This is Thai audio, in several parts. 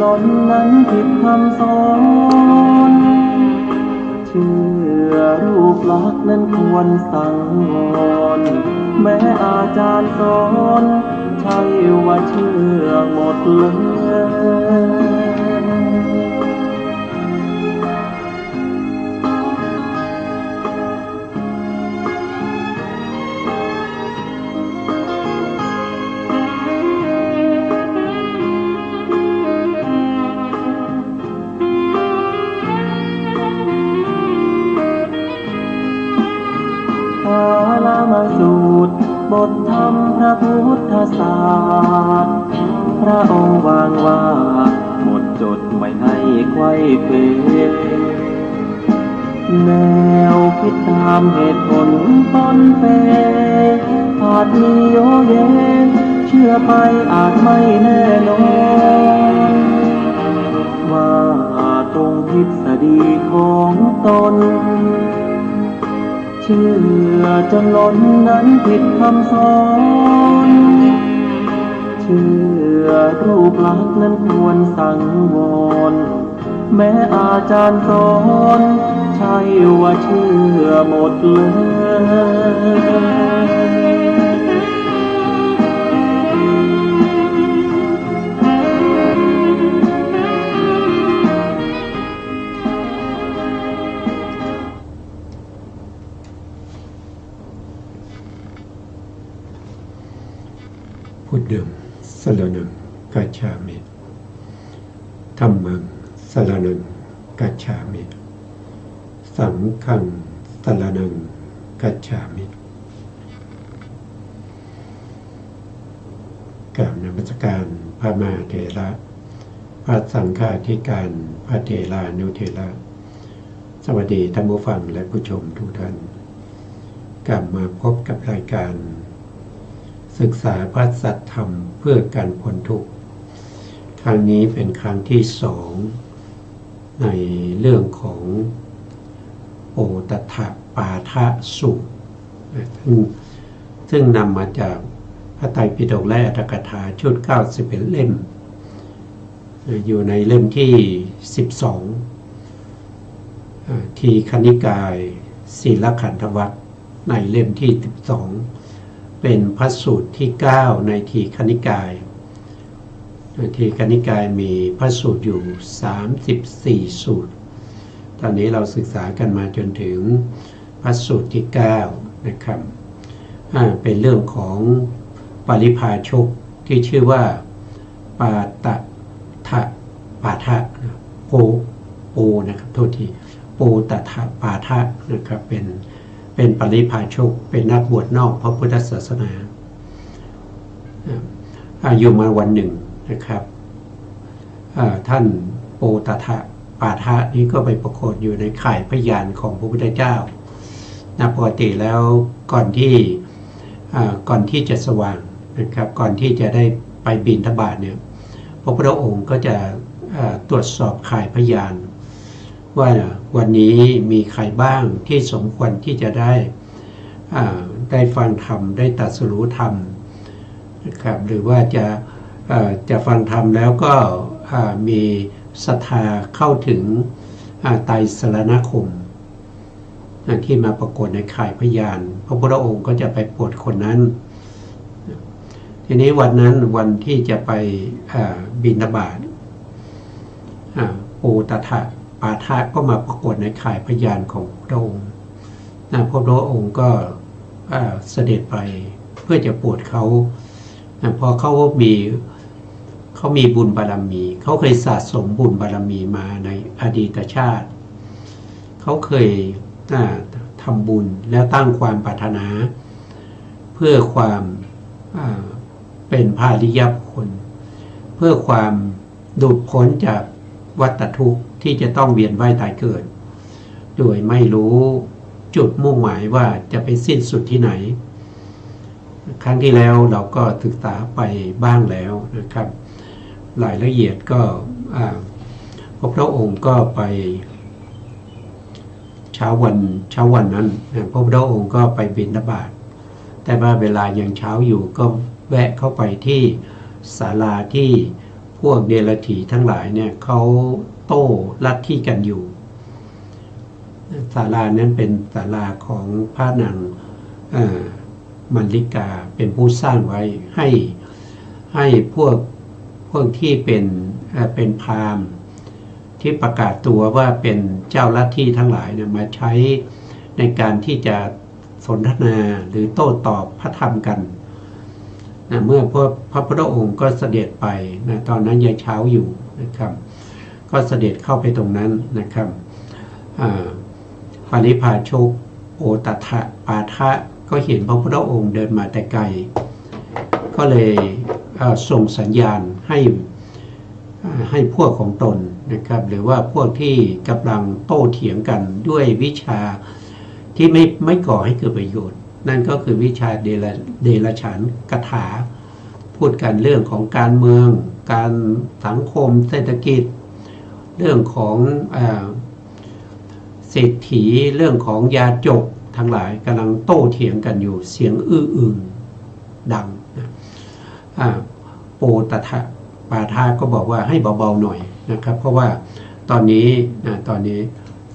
ล้นนั้นผิดคำสอนเชื่อรูปลักษณ์นั้นควรสั่งวรแม้อาจารย์สอนใช่ว่าเชื่อหมดเลยมาสูตรบทธรรมพระพุทธศาสตร์พระองค์วางว่าหมดจดไว้ให้ไขว้เขวแนวคิดตามเหตุผลปนเปอาจมีโยเยเชื่อไปอาจไม่แน่นอนว่าตรงทฤษฎีของตนเชื่อจนล้นนั้นผิดคำสอนเชื่อรูปลักษณ์นั้นควรสังวรแม้อาจารย์สอนใช่ว่าเชื่อหมดเลยพุทธังสรณังกัจฉามิธัมมังสรณังกัจฉามิสังฆังสรณังกัจฉามิกราบนมัสการพระมหาเถระพระสังฆาธิการพระเถรานุเถระสวัสดีท่านผู้ฟังและผู้ชมทุกท่านกลับมาพบกับรายการศึกษาพระสัจธรรมเพื่อการพ้นทุกข์ครั้งนี้เป็นครั้งที่2ในเรื่องของโอตถปาทสูตรซึ่งนำมาจากพระไตรปิฎกและอรรถกถาชุด91เล่มอยู่ในเล่มที่12ทีฆนิกายศีลขันธวรรคในเล่มที่12เป็นพระสูตรที่9ในทีฆนิกายทีฆนิกายมีพระสูตรอยู่34สูตรตอนนี้เราศึกษากันมาจนถึงพระสูตรที่9นะครับเป็นเรื่องของปริภาชกที่ชื่อว่าปาตถะปาทะโปนะครับโทษทีโปตถะปาทะนะครับเป็นปริภาชกเป็นนักบวชนอกพระพุทธศาสนาอยู่มาวันหนึ่งนะครับท่านโปตถะปาทะนี้ก็ไปปรากฏอยู่ในข่ายพยานของพระพุทธเจ้าปกติแล้วก่อนที่จะสว่างนะครับก่อนที่จะได้ไปบิณฑบาตเนี่ยพระพุทธองค์ก็จะตรวจสอบข่ายพยานว่าวันนี้มีใครบ้างที่สมควรที่จะได้ฟังธรรมได้ตรัสรู้ธรรมนะครับหรือว่าจะฟังธรรมแล้วก็มีศรัทธาเข้าถึงไตรสรณคมที่มาปรากฏในข่ายพยานพระพุทธองค์ก็จะไปโปรดคนนั้นทีนี้วันนั้นวันที่จะไปบิณฑบาตโอตถะปาทะก็มาปรากฏในข่ายพยานของพระองค์พระองค์ก็เสด็จไปเพื่อจะโปรดเขาพอเขามีบุญบารมีเขาเคยสะสมบุญบารมีมาในอดีตชาติเขาเคยทำบุญแล้วตั้งความปรารถนาเพื่อความเป็นพระอริยบุคคลเพื่อความหลุดพ้นจากวัฏทุกข์ที่จะต้องเวียนว่ายตายเกิดโดยไม่รู้จุดมุ่งหมายว่าจะไปสิ้นสุดที่ไหนครั้งที่แล้วเราก็ศึกษาไปบ้างแล้วนะครับรายละเอียดก็พระองค์ก็ไปเช้าวันนั้นพระพุทธองค์ก็ไปบิณฑบาตแต่ว่าเวลายังเช้าอยู่ก็แวะเข้าไปที่ศาลาที่พ พวกเดรัจฉีทั้งหลายเนี่ยเขาโต้ลัทธิกันอยู่ศาลานั้นเป็นศาลาของพระนางมัลลิกาเป็นผู้สร้างไว้ให้พวกที่เป็นพราหมณ์ที่ประกาศตัวว่าเป็นเจ้าลัทธิทั้งหลายเนี่ยมาใช้ในการที่จะสนทนาหรือโต้ตอบพระธรรมกันนะเมื่อพระพุทธองค์ก็เสด็จไปนะตอนนั้นยังเช้าอยู่นะครับก็เสด็จเข้าไปตรงนั้นนะครับปริพาชกโอตถะปาทะก็เห็นพระพุทธองค์เดินมาแต่ไกลก็เลยส่งสัญญาณให้พวกของตนนะครับหรือว่าพวกที่กำลังโต้เถียงกันด้วยวิชาที่ไม่ก่อให้เกิดประโยชน์นั่นก็คือวิชาเดรัจฉานคาถาพูดกันเรื่องของการเมืองการสังคมเศรษฐกิจเรื่องของเศรษฐีเรื่องของยาจกทั้งหลายกำลังโต้เถียงกันอยู่เสียงอื้ออึงดังโปตถะปาทาก็บอกว่าให้เบาๆหน่อยนะครับเพราะว่าตอนนี้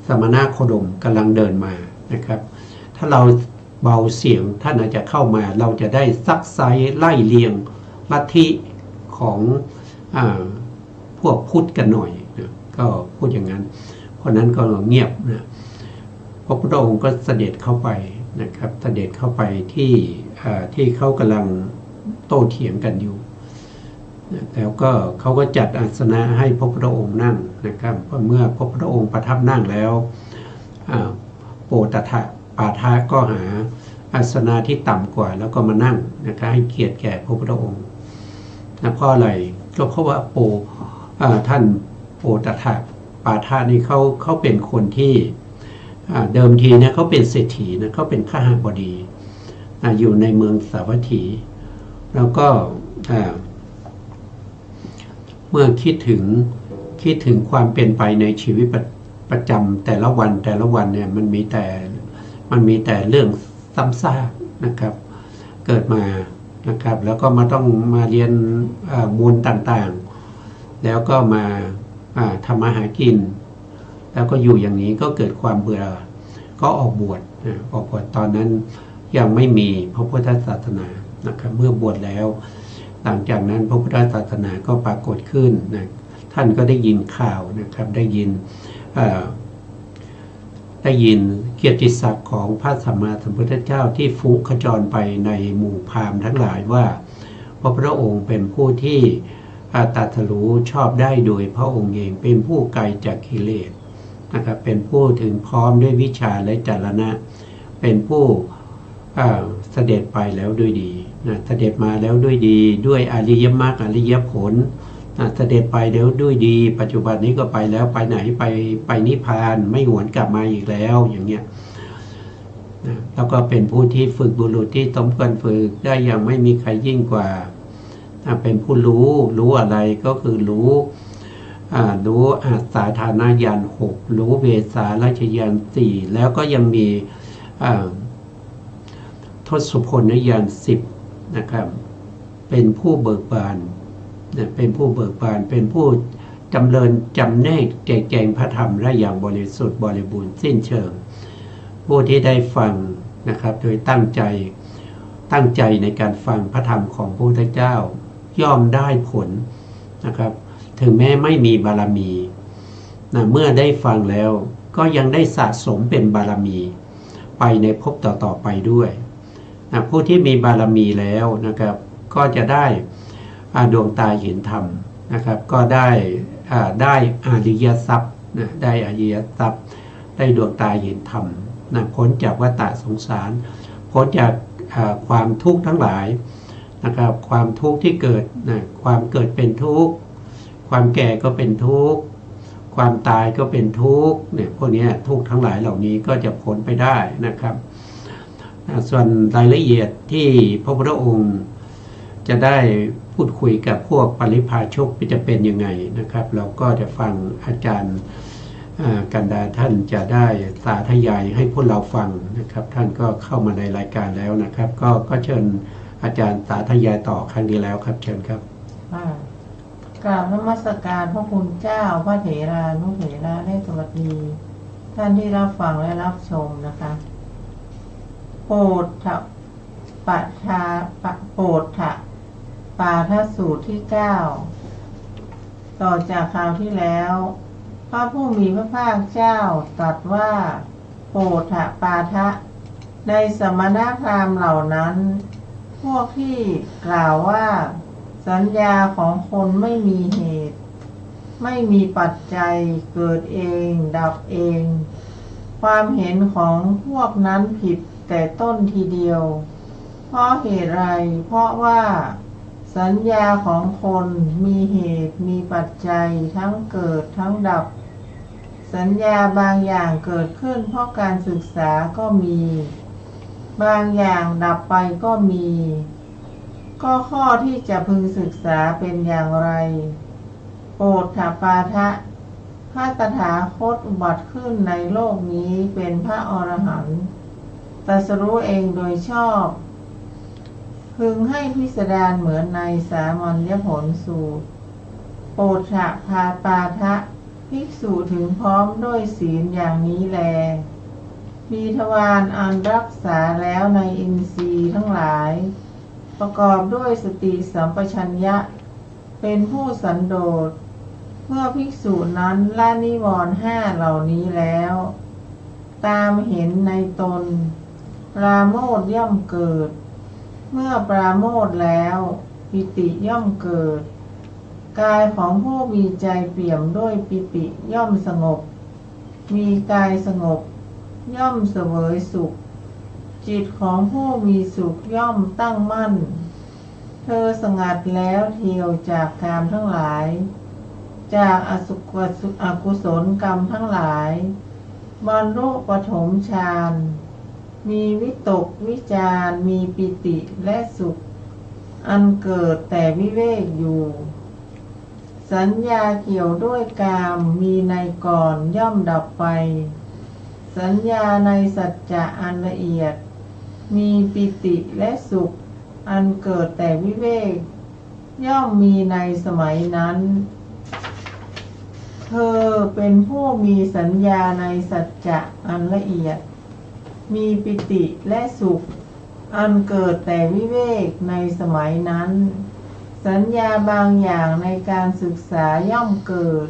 สมณโคดมกำลังเดินมานะครับถ้าเราเบาเสียงท่านอาจจะเข้ามาเราจะได้ซักไซไล่เลียงลัทธิของพวกพุทธกันหน่อยนะก็พูดอย่างนั้นเพราะนั้นก็เงียบนะพระพุทธองค์ก็เสด็จเข้าไปนะครับเสด็จเข้าไปที่เขากำลังโต้เถียงกันอยู่แล้วก็เขาก็จัดอาสนะให้พระพุทธองค์นั่งนะครับเมื่อพระพุทธองค์ประทับนั่งแล้วโปตถะปาทะก็หาอาสนะที่ต่ำกว่าแล้วก็มานั่งนะครับให้เกียรติแก่พระพุทธองค์นะเพราะอะไรก็เพราะว่าท่านโปตถะปาทะนี่เขาเป็นคนที่เดิมทีเนี่ยเขาเป็นเศรษฐีนะเขาเป็นข้าหบดีอยู่ในเมืองสาวัตถีแล้วก็เมื่อคิดถึงความเป็นไปในชีวิตประจำแต่ละวันเนี่ยมันมีแต่เรื่องซ้ำซากนะครับเกิดมานะครับแล้วก็ต้องมาเรียนมูลต่างๆแล้วก็มาทำมาหากินแล้วก็อยู่อย่างนี้ก็เกิดความเบื่อก็ออกบวชตอนนั้นยังไม่มีพระพุทธศาสนานะครับเมื่อบวชแล้วหลังจากนั้นพระพุทธศาสนาก็ปรากฏขึ้นนะท่านก็ได้ยินข่าวนะครับได้ยินเกียรติศักดิ์ของพระสัมมาสัมพุทธเจ้าที่ฟุ้งขจรไปในหมู่พราหมณ์ทั้งหลายว่าพระพุทธองค์เป็นผู้ที่ตรัสรู้ชอบได้โดยพระองค์เองเป็นผู้ไกลจากกิเลสนะครับเป็นผู้ถึงพร้อมด้วยวิชาและจรณะเป็นผู้เสด็จไปแล้วด้วยดีนะเสด็จมาแล้วด้วยดีด้วยอริยมรรคอริยผลเสด็จไปแล้วด้วยดีปัจจุบันนี้ก็ไปแล้วไปไหนไปนิพพานไม่หวนกลับมาอีกแล้วอย่างเงี้ยนะแล้วก็เป็นผู้ที่ฝึกบุรุษที่สมควรฝึกได้อย่างไม่มีใครยิ่งกว่าเป็นผู้รู้อะไรก็คือรู้อาสาธารณญาณ6รู้เวสาราชญาณ4แล้วก็ยังมีทศพลญาณ10นะครับเป็นผู้เบิกบานเป็นผู้เบิกบานเป็นผู้จำเริญจำแนกแจกแจงพระธรรมได้อย่างบริสุทธิ์บริบูรณ์สิ้นเชิงผู้ที่ได้ฟังนะครับโดยตั้งใจในการฟังพระธรรมของพระพุทธเจ้าย่อมได้ผลนะครับถึงแม้ไม่มีบารมีนะเมื่อได้ฟังแล้วก็ยังได้สะสมเป็นบารมีไปในภพต่อไปด้วยนะผู้ที่มีบารมีแล้วนะครับก็จะได้ดวงตาเห็นธรรมนะครับก็ได้อริยทรัพย์นะได้อริยทรัพย์ได้ดวงตาเห็นธรรมนะพ้นจากวัฏสงสารพ้นจากความทุกข์ทั้งหลายนะครับความทุกข์ที่เกิดนะความเกิดเป็นทุกข์ความแก่ก็เป็นทุกข์ความตายก็เป็นทุกข์เนี่ยพวกนี้ทุกข์ทั้งหลายเหล่านี้ก็จะพ้นไปได้นะครับส่วนรายละเอียดที่พระพุทธองค์จะได้พูดคุยกับพวกปริพาชกจะเป็นยังไงนะครับเราก็จะฟังอาจารย์กันดาท่านจะได้สาธยายให้พวกเราฟังนะครับท่านก็เข้ามาในรายการแล้วนะครับก็เชิญอาจารย์สาธยายต่อครั้งนี้แล้วครับเชิญครับ กราบนมัสการพระคุณเจ้าพระเถรานุเถระและสวัสดีท่านที่รับฟังและรับชมนะคะโปรดถะปะทาปะโปรดถะปาทสูตรที่ 9ต่อจากคราวที่แล้วพระผู้มีพระภาคเจ้าตรัสว่าโปรดถะปาทะในสมณพราหมณ์เหล่านั้นพวกที่กล่าวว่าสัญญาของคนไม่มีเหตุไม่มีปัจจัยเกิดเองดับเองความเห็นของพวกนั้นผิดแต่ต้นทีเดียวเพราะเหตุไรเพราะว่าสัญญาของคนมีเหตุมีปัจจัยทั้งเกิดทั้งดับสัญญาบางอย่างเกิดขึ้นเพราะการศึกษาก็มีบางอย่างดับไปก็มีก็ข้อที่จะพึงศึกษาเป็นอย่างไรโปรดถะปาทะพระตถาคตอุบัติขึ้นในโลกนี้เป็นพระอรหันต์ตรัสรู้เองโดยชอบพึงให้พิสดารเหมือนในสามัญญผลสูตรโปรดถะพาปาทะภิกษุถึงพร้อมด้วยศีลอย่างนี้แลมีทวารอันรักษาแล้วในอินทรีย์ทั้งหลายประกอบด้วยสติสัมปชัญญะเป็นผู้สันโดษเมื่อภิกษุนั้นละนิวรณ์ห้าเหล่านี้แล้วตามเห็นในตนปราโมทย์ย่อมเกิดเมื่อปราโมทย์แล้วปิติย่อมเกิดกายของผู้มีใจเปี่ยมด้วยปิติย่อมสงบมีกายสงบย่อมเสวยสุขจิตของผู้มีสุขย่อมตั้งมั่นเธอสงัดแล้วเที่ยวจากกามทั้งหลายจากอกุศลกรรมทั้งหลายบรรลุปฐมฌานมีวิตกวิจารมีปิติและสุขอันเกิดแต่วิเวกอยู่สัญญาเกี่ยวด้วยกามมีในก่อนย่อมดับไปสัญญาในสัจจะอันละเอียดมีปิติและสุขอันเกิดแต่วิเวกย่อมมีในสมัยนั้นเธอเป็นผู้มีสัญญาในสัจจะอันละเอียดมีปิติและสุขอันเกิดแต่วิเวกในสมัยนั้นสัญญาบางอย่างในการศึกษาย่อมเกิด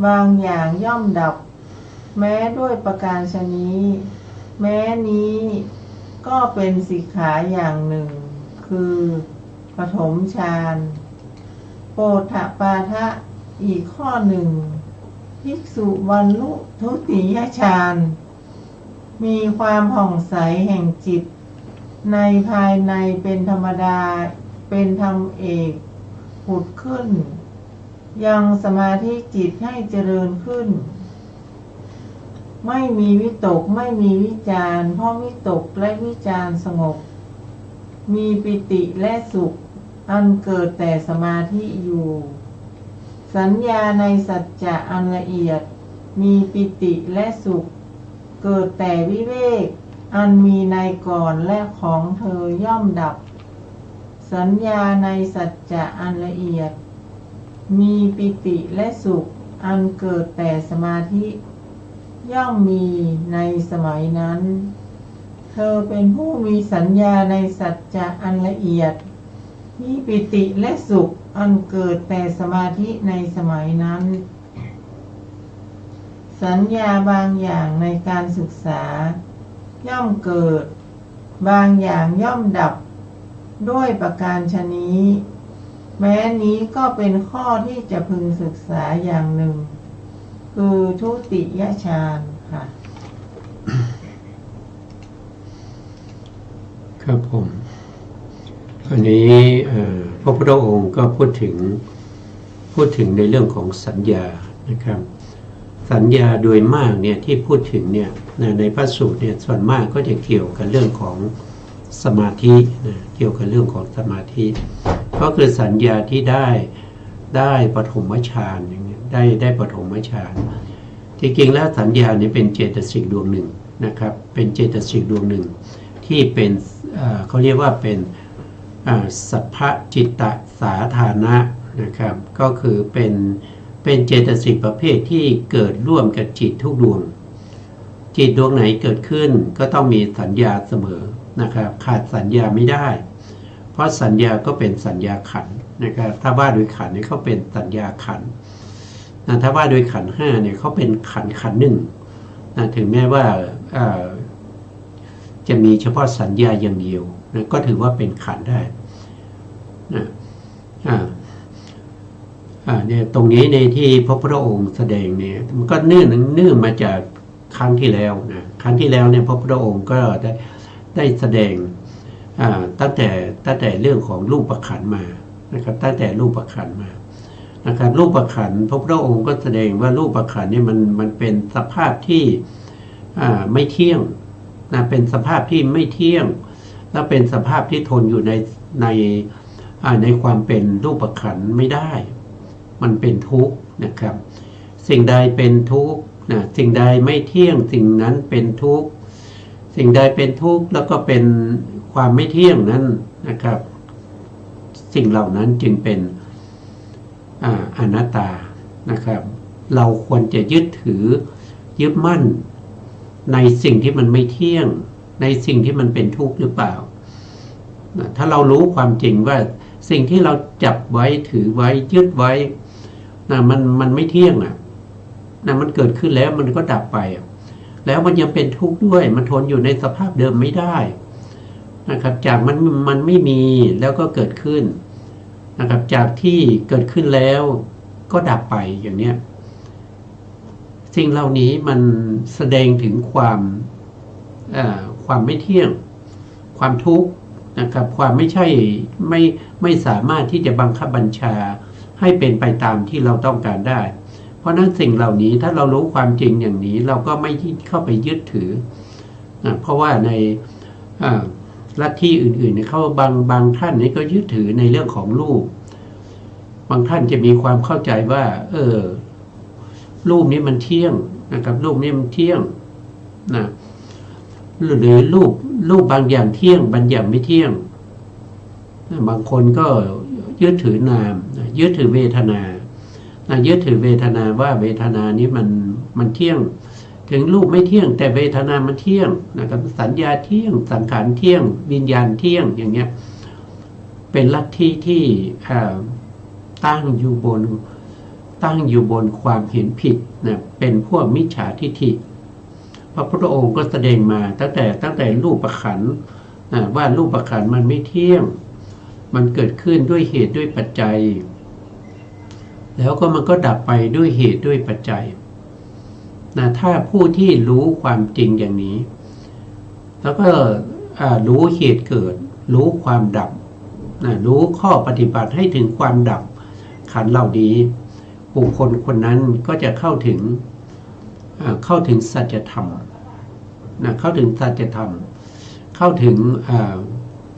บางอย่างย่อมดับแม้ด้วยประการฉะนี้แม้นี้ก็เป็นสิกขาอย่างหนึ่งคือปฐมฌานโปรดถะปาทะอีกข้อหนึ่งภิกษุบรรลุทุติยฌานมีความผ่องใสแห่งจิตในภายในเป็นธรรมดาเป็นธรรมเอกผุดขึ้นยังสมาธิจิตให้เจริญขึ้นไม่มีวิตกไม่มีวิจารเพราะวิตกและวิจารสงบมีปิติและสุขอันเกิดแต่สมาธิอยู่สัญญาในสัจจะอันละเอียดมีปิติและสุขเกิดแต่วิเวกอันมีในก่อนและของเธอย่อมดับสัญญาในสัจจะอันละเอียดมีปิติและสุขอันเกิดแต่สมาธิย่อมมีในสมัยนั้นเธอเป็นผู้มีสัญญาในสัจจะอันละเอียดมีปิติและสุขอันเกิดแต่สมาธิในสมัยนั้นสัญญาบางอย่างในการศึกษาย่อมเกิดบางอย่างย่อมดับด้วยประการฉะนี้แม้นี้ก็เป็นข้อที่จะพึงศึกษาอย่างหนึ่งคือทุติยฌานค่ะครับผมอันนี้พระพุทธองค์ก็พูดถึงในเรื่องของสัญญานะครับสัญญาโดยมากเนี่ยที่พูดถึงเนี่ยในพระสูตรเนี่ยส่วนมากก็จะเกี่ยวกับเรื่องของสมาธินะเกี่ยวกับเรื่องของสมาธิก็คือสัญญาที่ได้ปฐมฌานอย่างเงี้ยได้ปฐมฌานจริงๆแล้วสัญญาเนี่ยเป็นเจตสิกดวงหนึ่งนะครับเป็นเจตสิกดวงหนึ่งที่เป็นเขาเรียกว่าเป็นสัพพจิตตสาธารณะ นะครับ ก็คือเป็นเจตสิกประเภทที่เกิดร่วมกับจิตทุกดวงจิตดวงไหนเกิดขึ้นก็ต้องมีสัญญาเสมอนะครับขาดสัญญาไม่ได้เพราะสัญญาก็เป็นสัญญาขันธ์นะครับถ้าว่าโดยขันธ์เนี่ยเขาเป็นสัญญาขันธ์ถ้าว่าโดยขันธ์ห้าเนี่ยเขาเป็นขันธ์หนึ่งถึงแม้ว่าจะมีเฉพาะสัญญาอย่างเดียวนะก็ถือว่าเป็นขันธ์ได้นะเนี่ยตรงนี้ในที่พระพุทธองค์แสดงเนี่ยมันก็เนื่องมาจากครั้งที่แล้วนะครั้งที่แล้วเนี่ยพระพุทธองค์ก็ได้แสดงตั้งแต่เรื่องของรูปขันธ์มานะครับตั้งแต่รูปขันธ์มานะครับรูปขันธ์พระพุทธองค์ก็แสดงว่ารูปขันธ์เนี่ยมันเป็นสภาพที่ไม่เที่ยงนะเป็นสภาพที่ไม่เที่ยงและเป็นสภาพที่ทนอยู่ในความเป็นรูปขันธ์ไม่ได้มันเป็นทุกข์นะครับสิ่งใดเป็นทุกข์นะสิ่งใดไม่เที่ยงสิ่งนั้นเป็นทุกข์สิ่งใดเป็นทุกข์แล้วก็เป็นความไม่เที่ยงนั้นนะครับสิ่งเหล่านั้นจึงเป็นอนัตตานะครับเราควรจะยึดมั่นในสิ่งที่มันไม่เที่ยงในสิ่งที่มันเป็นทุกข์หรือเปล่าถ้าเรารู้ความจริงว่าสิ่งที่เราจับไว้ถือไว้ยึดไว้มันไม่เที่ยงมันเกิดขึ้นแล้วมันก็ดับไปแล้วมันยังเป็นทุกข์ด้วยมันทนอยู่ในสภาพเดิมไม่ได้นะครับจากมันไม่มีแล้วก็เกิดขึ้นนะครับจากที่เกิดขึ้นแล้วก็ดับไปอย่างเนี้ยสิ่งเหล่านี้มันแสดงถึงความไม่เที่ยงความทุกข์นะครับความไม่สามารถที่จะบังคับบัญชาให้เป็นไปตามที่เราต้องการได้เพราะนั้นสิ่งเหล่านี้ถ้าเรารู้ความจริงอย่างนี้เราก็ไม่เข้าไปยึดถือเพราะว่าในลัทธิอื่นๆเขาบางท่านนี่ก็ยึดถือในเรื่องของรูปบางท่านจะมีความเข้าใจว่ารูปนี้มันเที่ยงนะครับรูปนี้มันเที่ยงนะหรือรูปบางอย่างเที่ยงบางอย่างไม่เที่ยงบางคนก็ยึดถือนามยึดถือเวทนายึดถือเวทนาว่าเวทนานี้มันเที่ยงถึงรูปไม่เที่ยงแต่เวทนามันเที่ยงนะครับสัญญาเที่ยงสังขารเที่ยงวิญญาณเที่ยงอย่างเงี้ยเป็นลัทธิที่ตั้งอยู่บนความเห็นผิดนะเป็นพวกมิจฉาทิฏฐิพระพุทธองค์ก็แสดงมาตั้งแต่รูปขันธ์ว่ารูปขันธ์มันไม่เที่ยงมันเกิดขึ้นด้วยเหตุด้วยปัจจัยแล้วก็มันก็ดับไปด้วยเหตุด้วยปัจจัยนะถ้าผู้ที่รู้ความจริงอย่างนี้แล้วก็รู้เหตุเกิดรู้ความดับนะรู้ข้อปฏิบัติให้ถึงความดับขันธ์เหล่านี้บุคคลคนนั้นก็จะเข้าถึงสัจธรรมนะเข้าถึงสัจธรรมเข้าถึง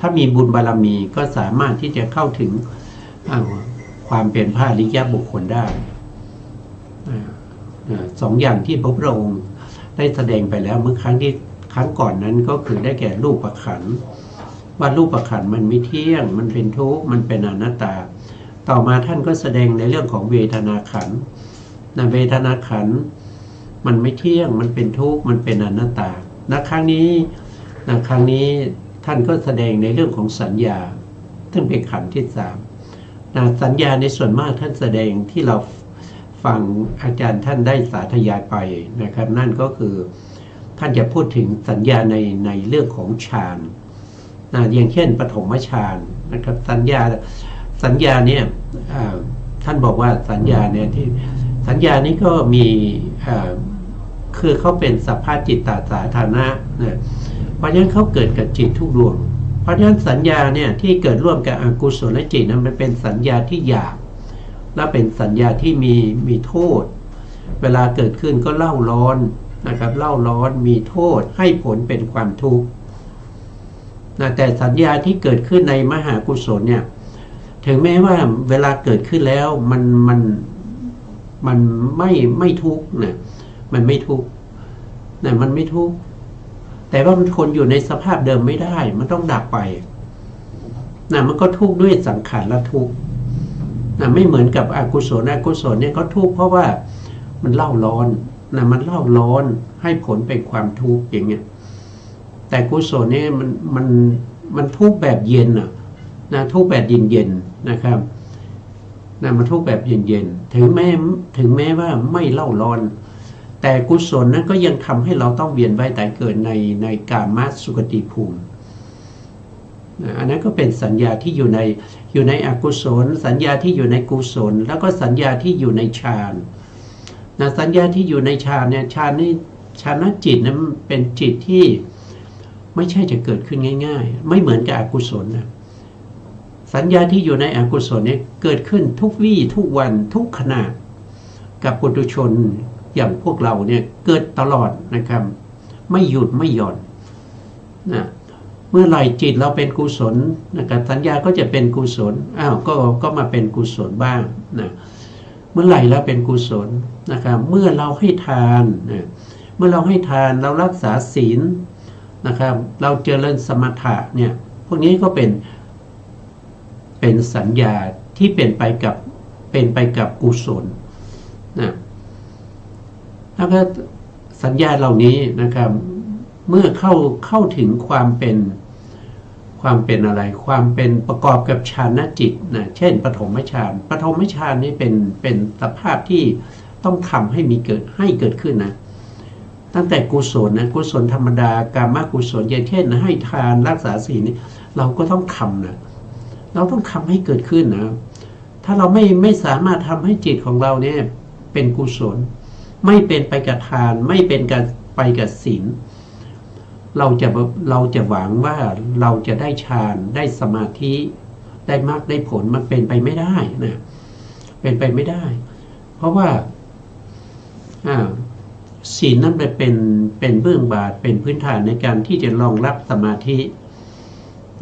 ถ้ามีบุญบารมีก็สามารถที่จะเข้าถึงความเป็นพระอริยบุคคลได้สองอย่างที่พระพุทธองค์ได้แสดงไปแล้วเมื่อครั้งก่อนนั้นก็คือได้แก่รูปขันธ์ว่ารูปขันธ์มันไม่เที่ยงมันเป็นทุกข์มันเป็นอนัตตาต่อมาท่านก็แสดงในเรื่องของเวทนาขันธ์เวทนาขันธ์มันไม่เที่ยงมันเป็นทุกข์มันเป็นอนัตตาครั้งนี้ท่านก็แสดงในเรื่องของสัญญาซึ่งเป็นขันธ์ที่สามสัญญาในส่วนมากท่านแสดงที่เราฟังอาจารย์ท่านได้สาธยายไปนะครับนั่นก็คือท่านจะพูดถึงสัญญาในเรื่องของฌานอย่างเช่นปฐมฌานนะครับสัญญาเนี่ยท่านบอกว่าสัญญาเนี่ยที่สัญญานี้ก็มีคือเขาเป็นสัพพะจิตตสาธารณะนะเพราะฉะนั้นเขาเกิดกับจิตทุกดวงเพราะฉะนั้นสัญญาเนี่ยที่เกิดร่วมกับอกุศลจิตนั้นมันเป็นสัญญาที่หยาบและเป็นสัญญาที่มีโทษเวลาเกิดขึ้นก็เล่าร้อนนะครับเล่าร้อนมีโทษให้ผลเป็นความทุกข์แต่สัญญาที่เกิดขึ้นในมหากุศลเนี่ยถึงแม้ว่าเวลาเกิดขึ้นแล้วมันไม่ทุกข์นะมันไม่ทุกข์นะมันไม่ทุกข์แต่ว่ามันทนอยู่ในสภาพเดิมไม่ได้มันต้องดับไปนะมันก็ทุกข์ด้วยสังขารละทุกข์ นะไม่เหมือนกับอกุศลเนี่ยก็ทุกข์เพราะว่ามันเล่าร้อนนะมันเล่าร้อนให้ผลเป็นความทุกข์อย่างเงี้ยแต่กุศลเนี่ยมันทุกข์แบบเย็นนะทุกข์แบบเย็นนะครับนะมันทุกข์แบบเย็นถึงแม้ว่าไม่เล่าร้อนแต่กุศลนั้นก็ยังทำให้เราต้องเวียนว่ายตายเกิดในกามสุขติภูมิอันนั้นก็เป็นสัญญาที่อยู่ในอกุศลสัญญาที่อยู่ในกุศลแล้วก็สัญญาที่อยู่ในฌานนะสัญญาที่อยู่ในฌานเนี่ยฌานจิตนั้นเป็นจิตที่ไม่ใช่จะเกิดขึ้นง่ายๆไม่เหมือนกับอกุศลนะสัญญาที่อยู่ในอกุศลเนี่ยเกิดขึ้นทุกวี่ทุกวันทุกขณะกับปุถุชนอย่างพวกเราเนี่ยเกิดตลอดนะครับไม่หยุดไม่หย่อนนะเมื่อไหร่จิตเราเป็นกุศลนะครับสัญญาก็จะเป็นกุศลก็มาเป็นกุศลบ้างนะเมื่อไหร่เราเป็นกุศลนะครับเมื่อเราให้ทานนะเมื่อเราให้ทานเรารักษาศีลนะครับเราเจริญสมถะเนี่ยพวกนี้ก็เป็นสัญญาที่เป็นไปกับกุศลนะแล้วก็สัญญาเหล่านี้นะครับเมื่อเข้าถึงความเป็นอะไรความเป็นประกอบกับฌานจิตนะเช่นปฐมฌานนี่เป็นสภาพที่ต้องทำให้เกิดขึ้นนะตั้งแต่กุศลนะกุศลธรรมดากามกุศลอย่างเช่นให้ทานรักษาศีลนี่เราก็ต้องทำนะเราต้องทำให้เกิดขึ้นนะถ้าเราไม่สามารถทำให้จิตของเราเนี่ยเป็นกุศลไม่เป็นไปกับทานไม่เป็นไปกับศีลเราจะหวังว่าเราจะได้ฌานได้สมาธิได้มรรคได้ผลมันเป็นไปไม่ได้นะเป็นไปไม่ได้เพราะว่าศีลนั้นเป็นเบื้องบาทเป็นพื้นฐานในการที่จะรองรับสมาธิ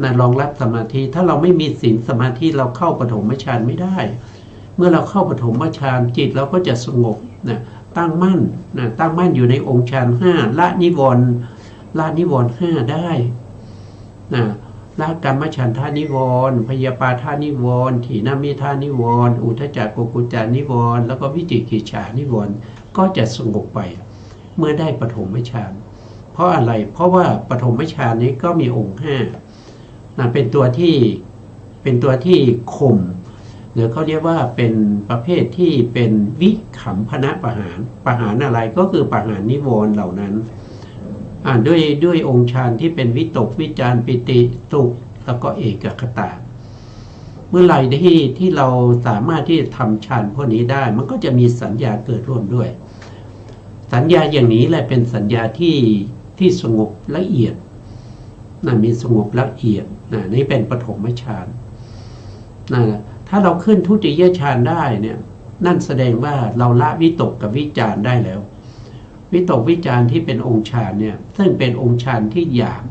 นะรองรับสมาธิถ้าเราไม่มีศีลสมาธิเราเข้าปฐมฌานไม่ได้เมื่อเราเข้าปฐมฌานจิตเราก็จะสงบนะตั้งมั่นอยู่ในองค์ฌาน5ละนิวรณ์5ได้นะละกรรมฉันทานิวรณ์พยาปาทานิวรณ์ถีนมิทานิวรณ์อุทธัจจกุกุจจานิวรณ์แล้วก็วิจิกิจฉานิวรณ์ก็จะสงบไปเมื่อได้ปฐมฌานเพราะอะไรเพราะว่าปฐมฌานนี้ก็มีองค์5นะเป็นตัวที่ข่มหรือเขาเรียกว่าเป็นประเภทที่เป็นวิคัมภนะประหารอะไรก็คือประหารนิวรณ์เหล่านั้นด้วยองค์ฌานที่เป็นวิตกวิจารปิติสุขแล้วก็เอกคตาเมื่อไหร่ที่เราสามารถที่จะทำฌานพวกนี้ได้มันก็จะมีสัญญาเกิดร่วมด้วยสัญญาอย่างนี้แหละเป็นสัญญาที่สงบละเอียดนะมีสงบละเอียดนะนี่เป็นปฐมฌานนะถ้าเราขึ้นทุติยฌานได้เนี่ยนั่นแสดงว่าเราละวิตกกับวิจารได้แล้ววิตกวิจารที่เป็นองค์ฌานเนี่ยซึ่งเป็นองค์ฌานที่หยาบ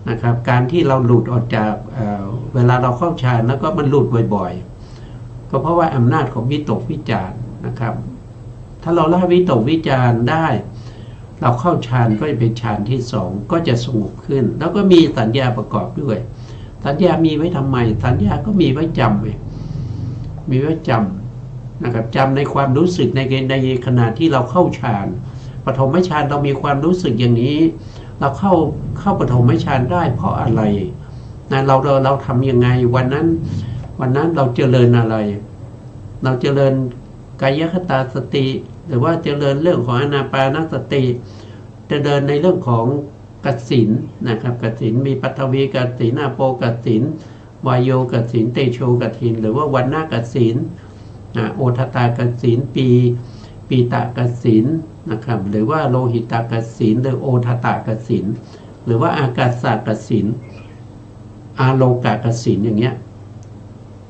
นะครับการที่เราหลุดออกจากเวลาเราเข้าฌานแล้วก็มันหลุดบ่อยๆก็เพราะว่าอำนาจของวิตกวิจารนะครับถ้าเราละวิตกวิจารได้เราเข้าฌานก็จะเป็นฌานที่2ก็จะสงบขึ้นแล้วก็มีสัญญาประกอบด้วยสัญญามีไว้ทำไมสัญญาก็มีไว้จำมีไว้จำนะครับจำในความรู้สึกในขณะที่เราเข้าฌานปฐมฌานเรามีความรู้สึกอย่างนี้เราเข้าปฐมฌานได้เพราะอะไรนะเราทำยังไงวันนั้นเราเจริญอะไรเราเจริญกายคตาสติหรือว่าเจริญเรื่องของอานาปานสติเจริญในเรื่องของกสิณนะครับกสิณมีปัทวีกสิณอาโปกสิณวายโยกสิณเตโชกสิณหรือว่าวันนากสิณโอทตากสิณปีตากสิณนะครับหรือว่าโลหิตากสิณหรือโอทตากสิณหรือว่าอากาสากสิณอาโลกากสิณอย่างเงี้ย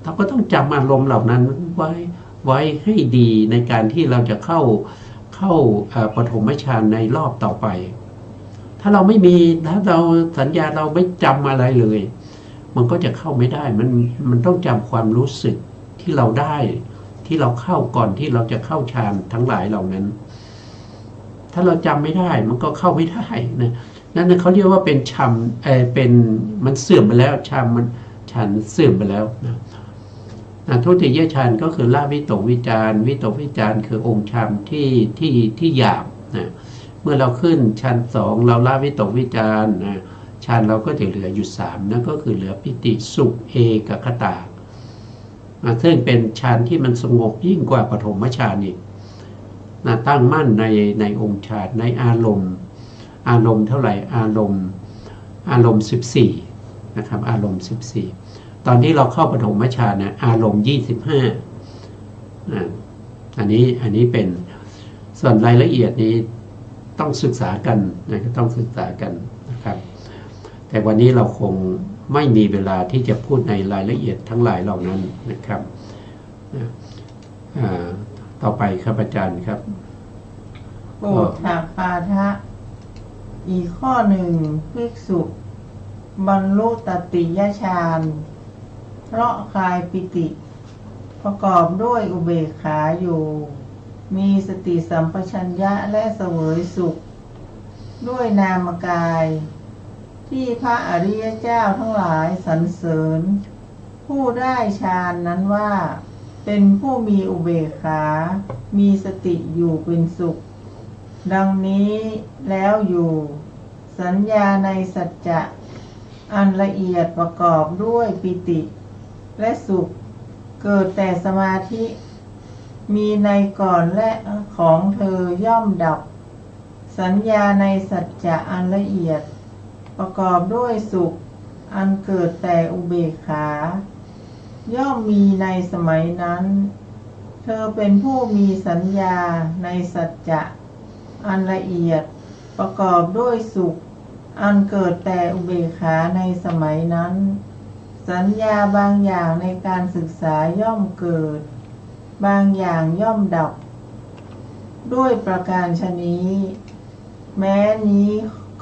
เราก็ต้องจำอารมณ์เหล่านั้นไว้ให้ดีในการที่เราจะเข้าปฐมฌานในรอบต่อไปถ้าเราสัญญาเราไม่จำอะไรเลยมันก็จะเข้าไม่ได้มันต้องจำความรู้สึกที่เราได้ที่เราเข้าก่อนที่เราจะเข้าฌานทั้งหลายเหล่านั้นถ้าเราจำไม่ได้มันก็เข้าไม่ได้นะนั่นเขาเรียกว่าเป็นมันเสื่อมไปแล้วฌานเสื่อมไปแล้วนะ ทุติยฌานก็คือละวิตกวิจารวิตกวิจารคือองค์ฌานที่หยาบนะเมื่อเราขึ้นฌานสองเราละวิตกวิจารนะฌานเราก็จะเหลืออยู่3นั่นก็คือเหลือปิติสุขเอกคตาซึ่งเป็นฌานที่มันสงบยิ่งกว่าปฐมฌานอีกตั้งมั่นในองค์ฌานในอารมณ์เท่าไหร่อารมณ์14นะครับอารมณ์14ตอนที่เราเข้าปฐมฌานนะอารมณ์25อันนี้เป็นส่วนรายละเอียดนี้ต้องศึกษากันนะก็ต้องศึกษากันนะครับแต่วันนี้เราคงไม่มีเวลาที่จะพูดในรายละเอียดทั้งหลายเหล่านั้นนะครับต่อไปครับอาจารย์ครับโอทปาทะอีกข้อหนึ่งภิกษุบรรลุตติยฌานเพราะคลายปิติประกอบด้วยอุเบกขาอยู่มีสติสัมปชัญญะและเสวยสุขด้วยนามกายที่พระอริยเจ้าทั้งหลายสรรเสริญผู้ได้ฌานนั้นว่าเป็นผู้มีอุเบกขามีสติอยู่เป็นสุขดังนี้แล้วอยู่สัญญาในสัจจะอันละเอียดประกอบด้วยปิติและสุขเกิดแต่สมาธิมีในก่อนและของเธอย่อมดับสัญญาในสัจจะอันละเอียดประกอบด้วยสุขอันเกิดแต่อุเบกขาย่อมมีในสมัยนั้นเธอเป็นผู้มีสัญญาในสัจจะอันละเอียดประกอบด้วยสุขอันเกิดแต่อุเบกขาในสมัยนั้นสัญญาบางอย่างในการศึกษาย่อมเกิดบางอย่างย่อมดับด้วยประการฉะนี้แม้นี้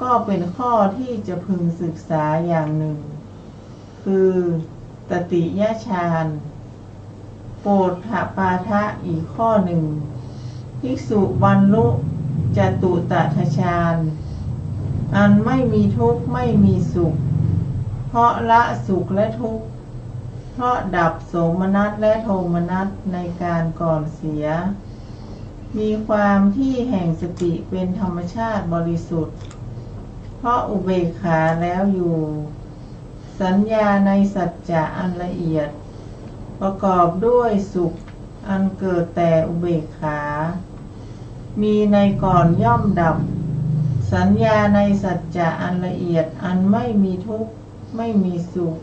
ก็เป็นข้อที่จะพึงศึกษาอย่างหนึ่งคือตติยฌานโปฏฐปาทะอีกข้อหนึ่งภิกษุบรรลุจตุตถฌานอันไม่มีทุกข์ไม่มีสุขเพราะละสุขและทุกข์เพราะดับโสมนัสและโทมนัสในการก่อนเสียมีความที่แห่งสติเป็นธรรมชาติบริสุทธิ์เพราะอุเบกขาแล้วอยู่สัญญาในสัจจะอันละเอียดประกอบด้วยสุขอันเกิดแต่อุเบกขามีในก่อนย่อมดับสัญญาในสัจจะอันละเอียดอันไม่มีทุกข์ไม่มีสุข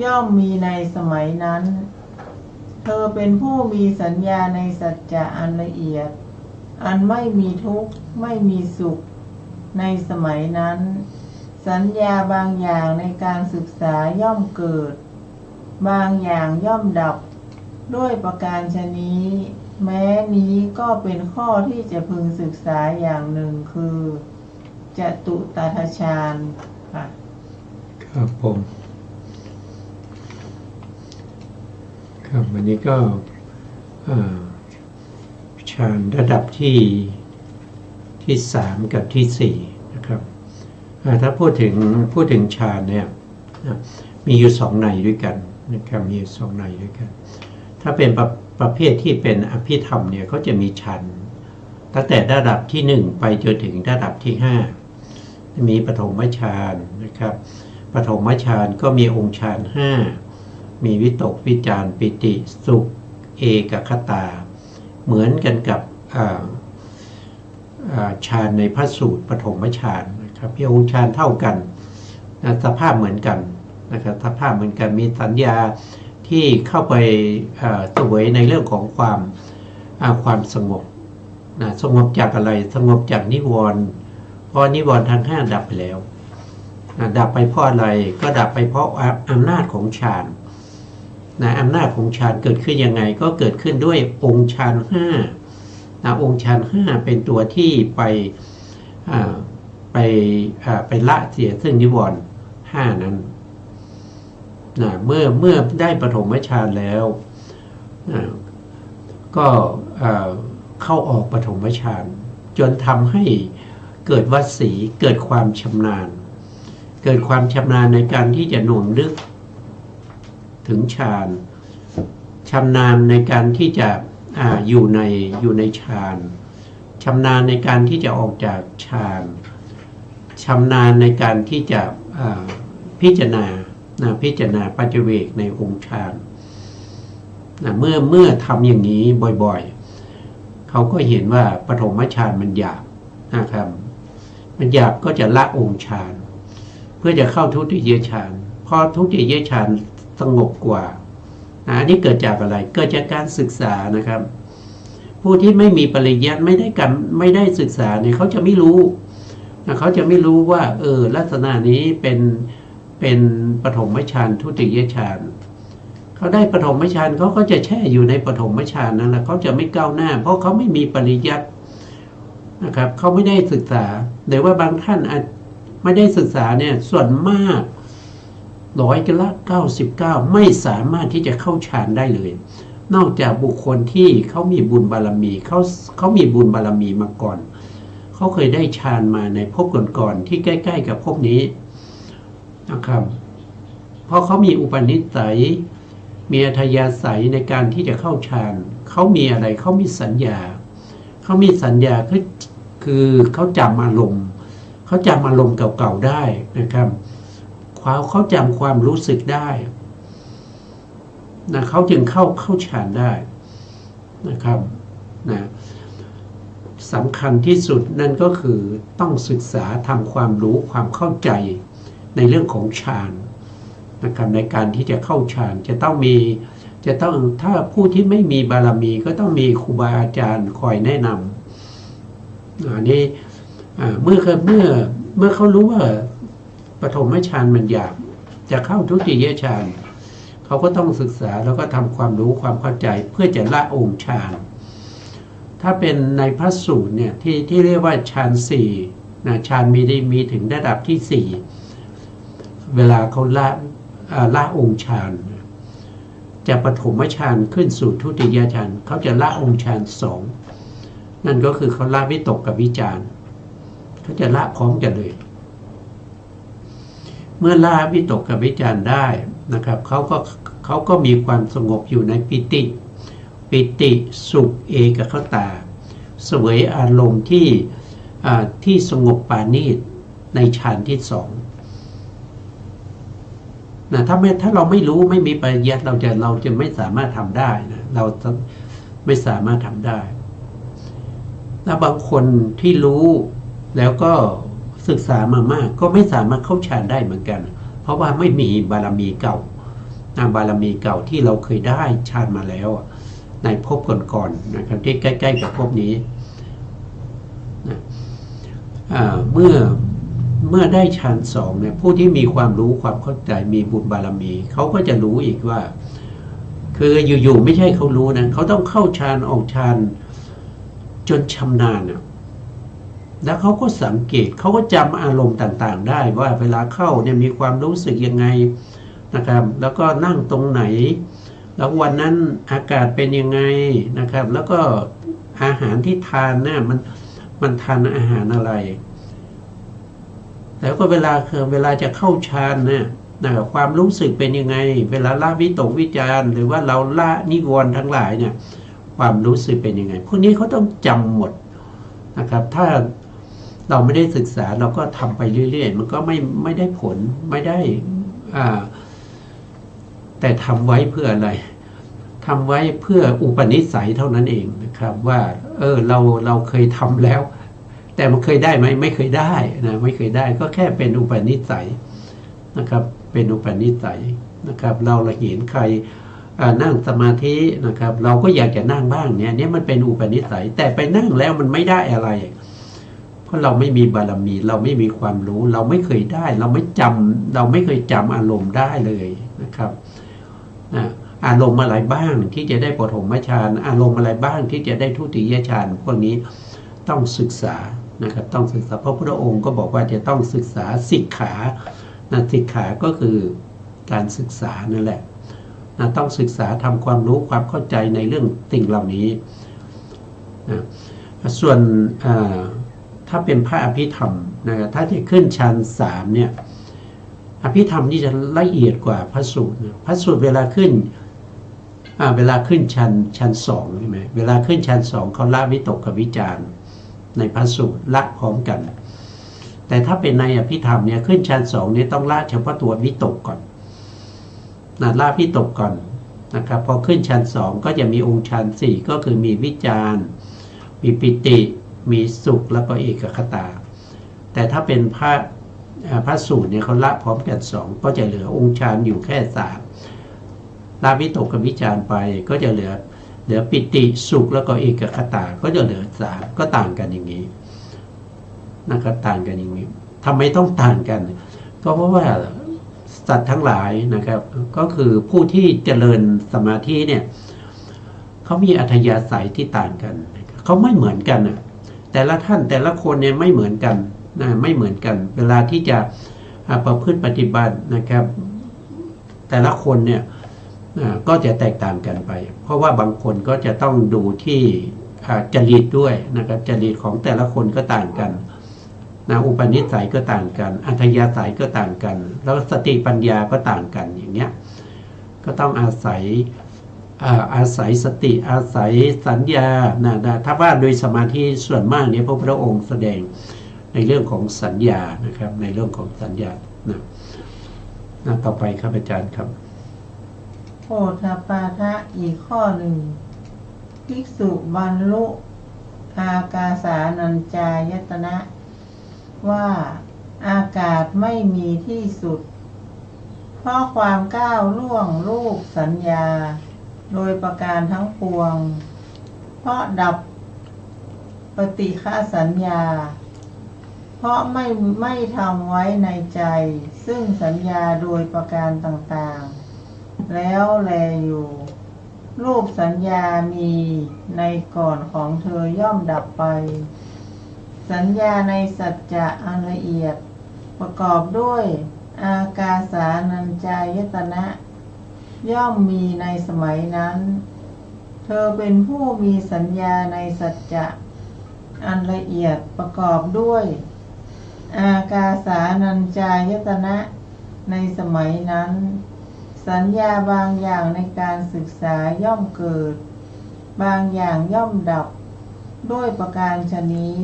ย่อมมีในสมัยนั้นเธอเป็นผู้มีสัญญาในสัจจะอันละเอียดอันไม่มีทุกข์ไม่มีสุขในสมัยนั้นสัญญาบางอย่างในการศึกษาย่อมเกิดบางอย่างย่อมดับด้วยประการฉะนี้แม้นี้ก็เป็นข้อที่จะพึงศึกษาอย่างหนึ่งคือจตุตถฌานค่ะครับผมครับวันนี้ก็ฌานระดับที่3กับที่4นะครับถ้าพูดถึงฌานเนี่ยมีอยู่2ในด้วยกันนะครับมีอยู่2ในด้วยกันถ้าเป็นประเภทที่เป็นอภิธรรมเนี่ยเขาจะมีฌานตั้งแต่ระดับที่1ไปจนถึงระดับที่5มีปฐมฌานนะครับปฐมฌานก็มีองค์ฌาน5มีวิตกวิจารปิติสุขเอกคตาเหมือนกันกับฌานในพระสูตรปฐมฌานนะครับมีองค์ฌานเท่ากันสภาพเหมือนกันนะครับสภาพเหมือนกันมีสัญญาที่เข้าไปเสวยในเรื่องของความสงบสงบจากอะไรสงบจากนิวรณ์เพราะนิวรณ์ทั้ง5ดับไปแล้วดับไปเพราะอะไรก็ดับไปเพราะอำนาจของฌานอำนาจของฌานเกิดขึ้นยังไงก็เกิดขึ้นด้วยองค์ฌาน5องค์ฌาน5เป็นตัวที่ไปละเสียซึ่งนิวรณ์5นั้นเมื่อได้ปฐมฌานแล้วก็เข้าออกปฐมฌานจนทำให้เกิดวสีเกิดความชำนาญในการที่จะหน่วงลึกถึงฌาน ชำนาญในการที่จะอยู่ในฌานชำนาญในการที่จะออกจากฌานชำนาญในการที่จะพิจารณาปัจเจเวกในองค์ฌานเมื่อทำอย่างนี้บ่อยๆเขาก็เห็นว่าปฐมฌานมันหยาบนะครับมันหยาบก็จะละองค์ฌานเพื่อจะเข้าทุติยฌานพอทุติยฌานสงบกว่าอันนี้เกิดจากอะไรเกิดจากการศึกษานะครับผู้ที่ไม่มีปริยัติไม่ได้ศึกษาเนี่ยเขาจะไม่รู้เขาจะไม่รู้ว่าลักษณะนี้เป็นปฐมฌานทุติยฌานเขาได้ปฐมฌานเขาก็จะแช่อยู่ในปฐมฌานนั่นแหละเขาจะไม่ก้าวหน้าเพราะเขาไม่มีปริยัตินะครับเขาไม่ได้ศึกษาหรือว่าบางท่านไม่ได้ศึกษาเนี่ยส่วนมาก99%ไม่สามารถที่จะเข้าฌานได้เลยนอกจากบุคคลที่เขามีบุญบารมีเขามีบุญบารมีมาก่อนเขาเคยได้ฌานมาในภพก่อนๆที่ใกล้ๆกับภพนี้นะครับเพราะเขามีอุปนิสัยมีอัธยาศัยในการที่จะเข้าฌานเขามีอะไรเขามีสัญญาคือเขาจำอารมณ์เก่าๆได้นะครับเขาจำความรู้สึกได้นะเขาจึงเข้าฌานได้นะครับนะสำคัญที่สุดนั่นก็คือต้องศึกษาทำความรู้ความเข้าใจในเรื่องของฌานนะครับในการที่จะเข้าฌานจะต้องถ้าผู้ที่ไม่มีบารมีก็ต้องมีครูบาอาจารย์คอยแนะนำอันนี้เมื่อเขารู้ว่าปฐมฌานมันหยาบจะเข้าทุติยฌานเขาก็ต้องศึกษาแล้วก็ทำความรู้ความเข้าใจเพื่อจะละองค์ฌานถ้าเป็นในพระสูตรเนี่ยที่เรียกว่าฌานสี่ฌานมีถึงระดับที่สี่เวลาเขาละองค์ฌานจะปฐมฌานขึ้นสู่ทุติยฌานเขาจะละองค์ฌานสองนั่นก็คือเขาละวิตกกับวิจารณ์เขาจะละพร้อมกันเลยเมื่อละวิตกกับวิจารณ์ได้นะครับเขาก็มีความสงบอยู่ในปิติสุขเอกคตาเสวยอารมณ์ที่สงบปานีตในฌานที่สองนะถ้าเราไม่รู้ไม่มีปริยัติเราจะไม่สามารถทำได้นะเราไม่สามารถทำได้แล้วบางคนที่รู้แล้วก็ศึกษามามากก็ไม่สามารถเข้าฌานได้เหมือนกันเพราะว่าไม่มีบารมีเก่าบารมีเก่าที่เราเคยได้ฌานมาแล้วในภพก่อนๆนะครับที่ใกล้ๆกับภพนี้นะเมื่อได้ฌานสองเนี่ยผู้ที่มีความรู้ความเข้าใจมีบุญบารมีเขาก็จะรู้อีกว่าคืออยู่ๆไม่ใช่เขารู้นะเขาต้องเข้าฌานออกฌานจนชำนาญแล้วเขาก็สังเกตเขาก็จำอารมณ์ต่างๆได้ว่าเวลาเข้าเนี่ยมีความรู้สึกยังไงนะครับแล้วก็นั่งตรงไหนแล้ววันนั้นอากาศเป็นยังไงนะครับแล้วก็อาหารที่ทานเนี่ยมันทานอาหารอะไรแล้วก็เวลาจะเข้าฌานเนี่ยนะครับความรู้สึกเป็นยังไงเวลาละวิตกวิจารหรือว่าเราละนิวรณ์ทั้งหลายเนี่ยความรู้สึกเป็นยังไงพวกนี้เขาต้องจำหมดนะครับถ้าเราไม่ได้ศึกษาเราก็ทำไปเรื่อยๆมันก็ไม่ได้ผลไม่ได้แต่ทำไว้เพื่ออะไรทำไว้เพื่ออุปนิสัยเท่านั้นเองนะครับว่าเราเคยทำแล้วแต่มันเคยได้ไหมไม่เคยได้นะไม่เคยได้ก็แค่เป็นอุปนิสัยนะครับเป็นอุปนิสัยนะครับเราเห็นใครนั่งสมาธินะครับเราก็อยากจะนั่งบ้างเนี่ยมันเป็นอุปนิสัยแต่ไปนั่งแล้วมันไม่ได้อะไรเพราะเราไม่มีบารมีเราไม่มีความรู้เราไม่เคยได้เราไม่เคยจำอารมณ์ได้เลยนะครับอารมณ์อะไรบ้างที่จะได้ปฐมฌานอารมณ์อะไรบ้างที่จะได้ทุติยฌานพวกนี้ต้องศึกษานะครับต้องศึกษาพระพุทธองค์ก็บอกว่าจะต้องศึกษาสิกขาสิกขาก็คือการศึกษานั่นแหละต้องศึกษาทำความรู้ความเข้าใจในเรื่องสิ่งเหล่านี้ส่วนถ้าเป็นพระอภิธรรมนะครับถ้าจะขึ้นฌานสามเนี่ยอภิธรรมนี่จะละเอียดกว่าพระสูตรพระสูตรเวลาขึ้น เวลาขึ้นชั้นสองใช่ไหมเวลาขึ้นชั้นสองเขาละวิตกกับวิจารณ์ในพระสูตรละพร้อมกันแต่ถ้าเป็นในอภิธรรมเนี่ยขึ้นชั้นสองเนี่ยต้องละเฉพาะตัววิตกก่อนละวิตกก่อนนะครับพอขึ้นชั้นสองก็จะมีองค์ฌานสี่ก็คือมีวิจารณ์มีปิติมีสุขแล้วก็เอกคตาแต่ถ้าเป็นพระสูตรเนี่ยเขาละพร้อมกันสองก็จะเหลือองค์ฌานอยู่แค่สามละวิตกกับวิจารณ์ไปก็จะเหลือปิติสุขแล้วก็เอกคตาก็จะเหลือสามก็ต่างกันอย่างนี้นะครับต่างกันอย่างนี้ทำไมต้องต่างกันก็เพราะว่าสัตว์ทั้งหลายนะครับก็คือผู้ที่เจริญสมาธิเนี่ยเขามีอัธยาศัยที่ต่างกันเขาไม่เหมือนกันนะแต่ละท่านแต่ละคนเนี่ยไม่เหมือนกันนะไม่เหมือนกันเวลาที่จะประพฤติปฏิบัตินะครับแต่ละคนเนี่ยก็จะแตกต่างกันไปเพราะว่าบางคนก็จะต้องดูที่จริตด้วยนะครับจริตของแต่ละคนก็ต่างกันอุปนิสัยก็ต่างกันอัธยาศัยก็ต่างกันแล้วสติปัญญาก็ต่างกันอย่างเงี้ยก็ต้องอาศัยสติอาศัยสัญญาถ้าว่าโดยสมาธิส่วนมากเนี่ยพระพุทธองค์แสดงในเรื่องของสัญญานะครับในเรื่องของสัญญาต่อไปครับอาจารย์ครับโพธปาทะอีกข้อหนึ่งภิกษุบรรลุอากาสานัญจายตนะว่าอากาศไม่มีที่สุดเพราะความก้าวล่วงรูปสัญญาโดยประการทั้งปวงเพราะดับปฏิฆาสัญญาเพราะไม่ทำไว้ในใจซึ่งสัญญาโดยประการต่างๆแล้วแลอยู่รูปสัญญามีในก่อนของเธอย่อมดับไปสัญญาในสัจจะอันละเอียดประกอบด้วยอากาสานัญจายตนะย่อมมีในสมัยนั้นเธอเป็นผู้มีสัญญาในสัจจะอันละเอียดประกอบด้วยอากาสานัญจายตนะในสมัยนั้นสัญญาบางอย่างในการศึกษาย่อมเกิดบางอย่างย่อมดับด้วยประการฉะนี้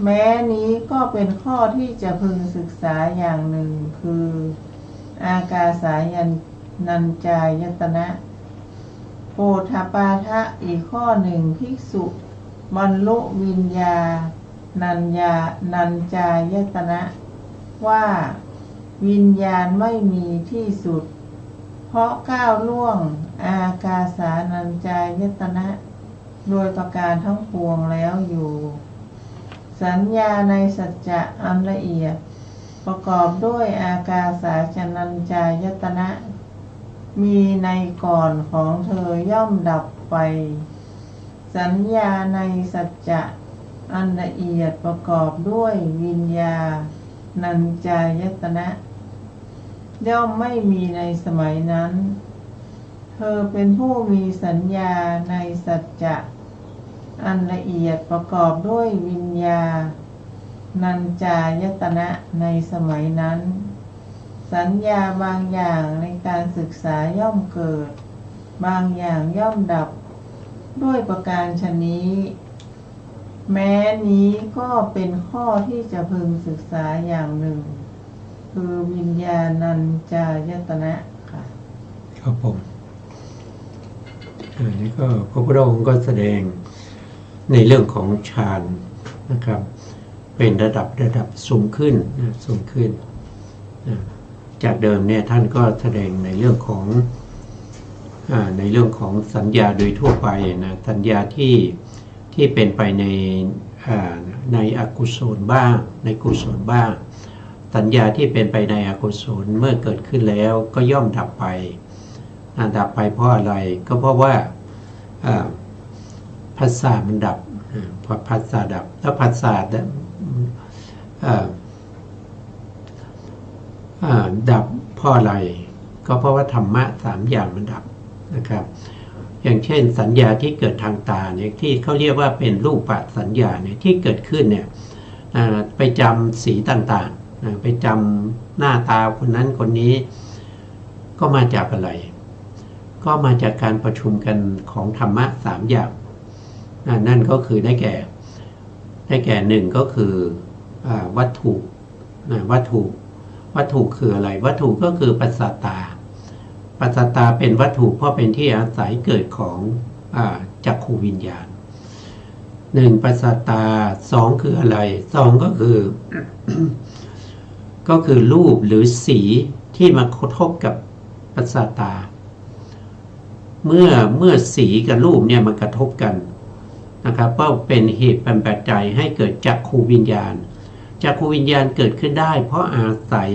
แม้นี้ก็เป็นข้อที่จะพึงศึกษาอย่างหนึ่งคืออากาสานัญจายตนะโพธปาทะอีกข้อหนึ่งภิกษุบรรลุวิญญาณัญจายตนะว่าวิญญาณไม่มีที่สุดเพราะก้าวล่วงอากาสานัญจายตนะโดยประการทั้งปวงแล้วอยู่สัญญาในสัจจะอันละเอียดประกอบด้วยอากาสานัญจายตนะมีในก่อนของเธอย่อมดับไปสัญญาในสัจจะอันละเอียดประกอบด้วยวิญญาณัญจายตนะย่อมไม่มีในสมัยนั้นเธอเป็นผู้มีสัญญาในสัจจะอันละเอียดประกอบด้วยวิญญาณัญจายตนะในสมัยนั้นสัญญาบางอย่างในการศึกษาย่อมเกิดบางอย่างย่อมดับด้วยประการฉะนี้แม้นี้ก็เป็นข้อที่จะพึงศึกษาอย่างหนึ่งคือวิญญาณัญจายตนะค่ะครับผมอันนี้ก็พระพุทธองค์ก็แสดงในเรื่องของฌานนะครับเป็นระดับสูงขึ้นสูงขึ้นจากเดิมเนี่ยท่านก็แสดงในเรื่องของสัญญาโดยทั่วไปนะสัญญาที่เป็นไปในอกุศลบ้างในกุศลบ้างสัญญาที่เป็นไปในอกุศลเมื่อเกิดขึ้นแล้วก็ย่อมดับไปเพราะอะไรก็เพราะว่าผัสสะมันดับพอผัสสะดับถ้าผัสสะดับเพราะอะไรก็เพราะว่าธรรมะ3อย่างมันดับนะครับอย่างเช่นสัญญาที่เกิดทางตาเนี่ยที่เขาเรียกว่าเป็นรูปสัญญาเนี่ยที่เกิดขึ้นเนี่ยไปจำสีต่างๆไปจำหน้าตาคนนั้นคนนี้ก็มาจากอะไร ก็มาจากการประชุมกันของธรรมะ3อย่างนั่นก็คือได้แก่หนึ่งก็คือวัตถุวัตถุคืออะไรวัตถุก็คือปัสสตาเป็นวัตถุเพราะเป็นที่อาศัยเกิดของจักขูวิญญาณ1ปัสสตา2คืออะไร2ก็คือ ก็คือรูปหรือสีที่มากระทบกับปัสสตาเมื่อสีกับรูปเนี่ยมันกระทบกันนะครับก็เป็นเหตุเป็นปัจจัยให้เกิดจักขูวิญญาณจักขูวิญญาณเกิดขึ้นได้เพราะอาศัย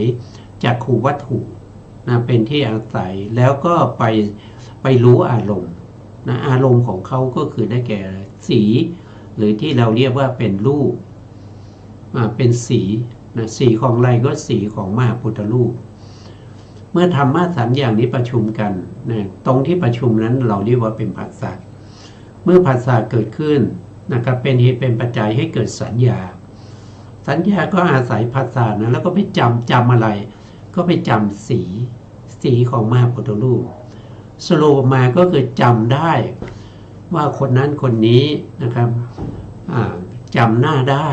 จักขูวัตถุเป็นที่อาศัยแล้วก็ไปรู้อารมณ์อารมณ์ของเขาก็คือได้แก่สีหรือที่เราเรียกว่าเป็นรูปเป็นสีสีของอะไรก็สีของมหาพุทธรูปเมื่อธรรมะ3อย่างนี้ประชุมกันตรงที่ประชุมนั้นเราเรียกว่าเป็นผัสสะเมื่อผัสสะเกิดขึ้นนะครับเป็นเหตุเป็นปัจจัยให้เกิดสัญญาก็อาศัยผัสสะนะแล้วก็ไปจำอะไรก็ไปจำสีของมหาพุทธรูปสรุปมาก็คือจำได้ว่าคนนั้นคนนี้นะครับจำหน้าได้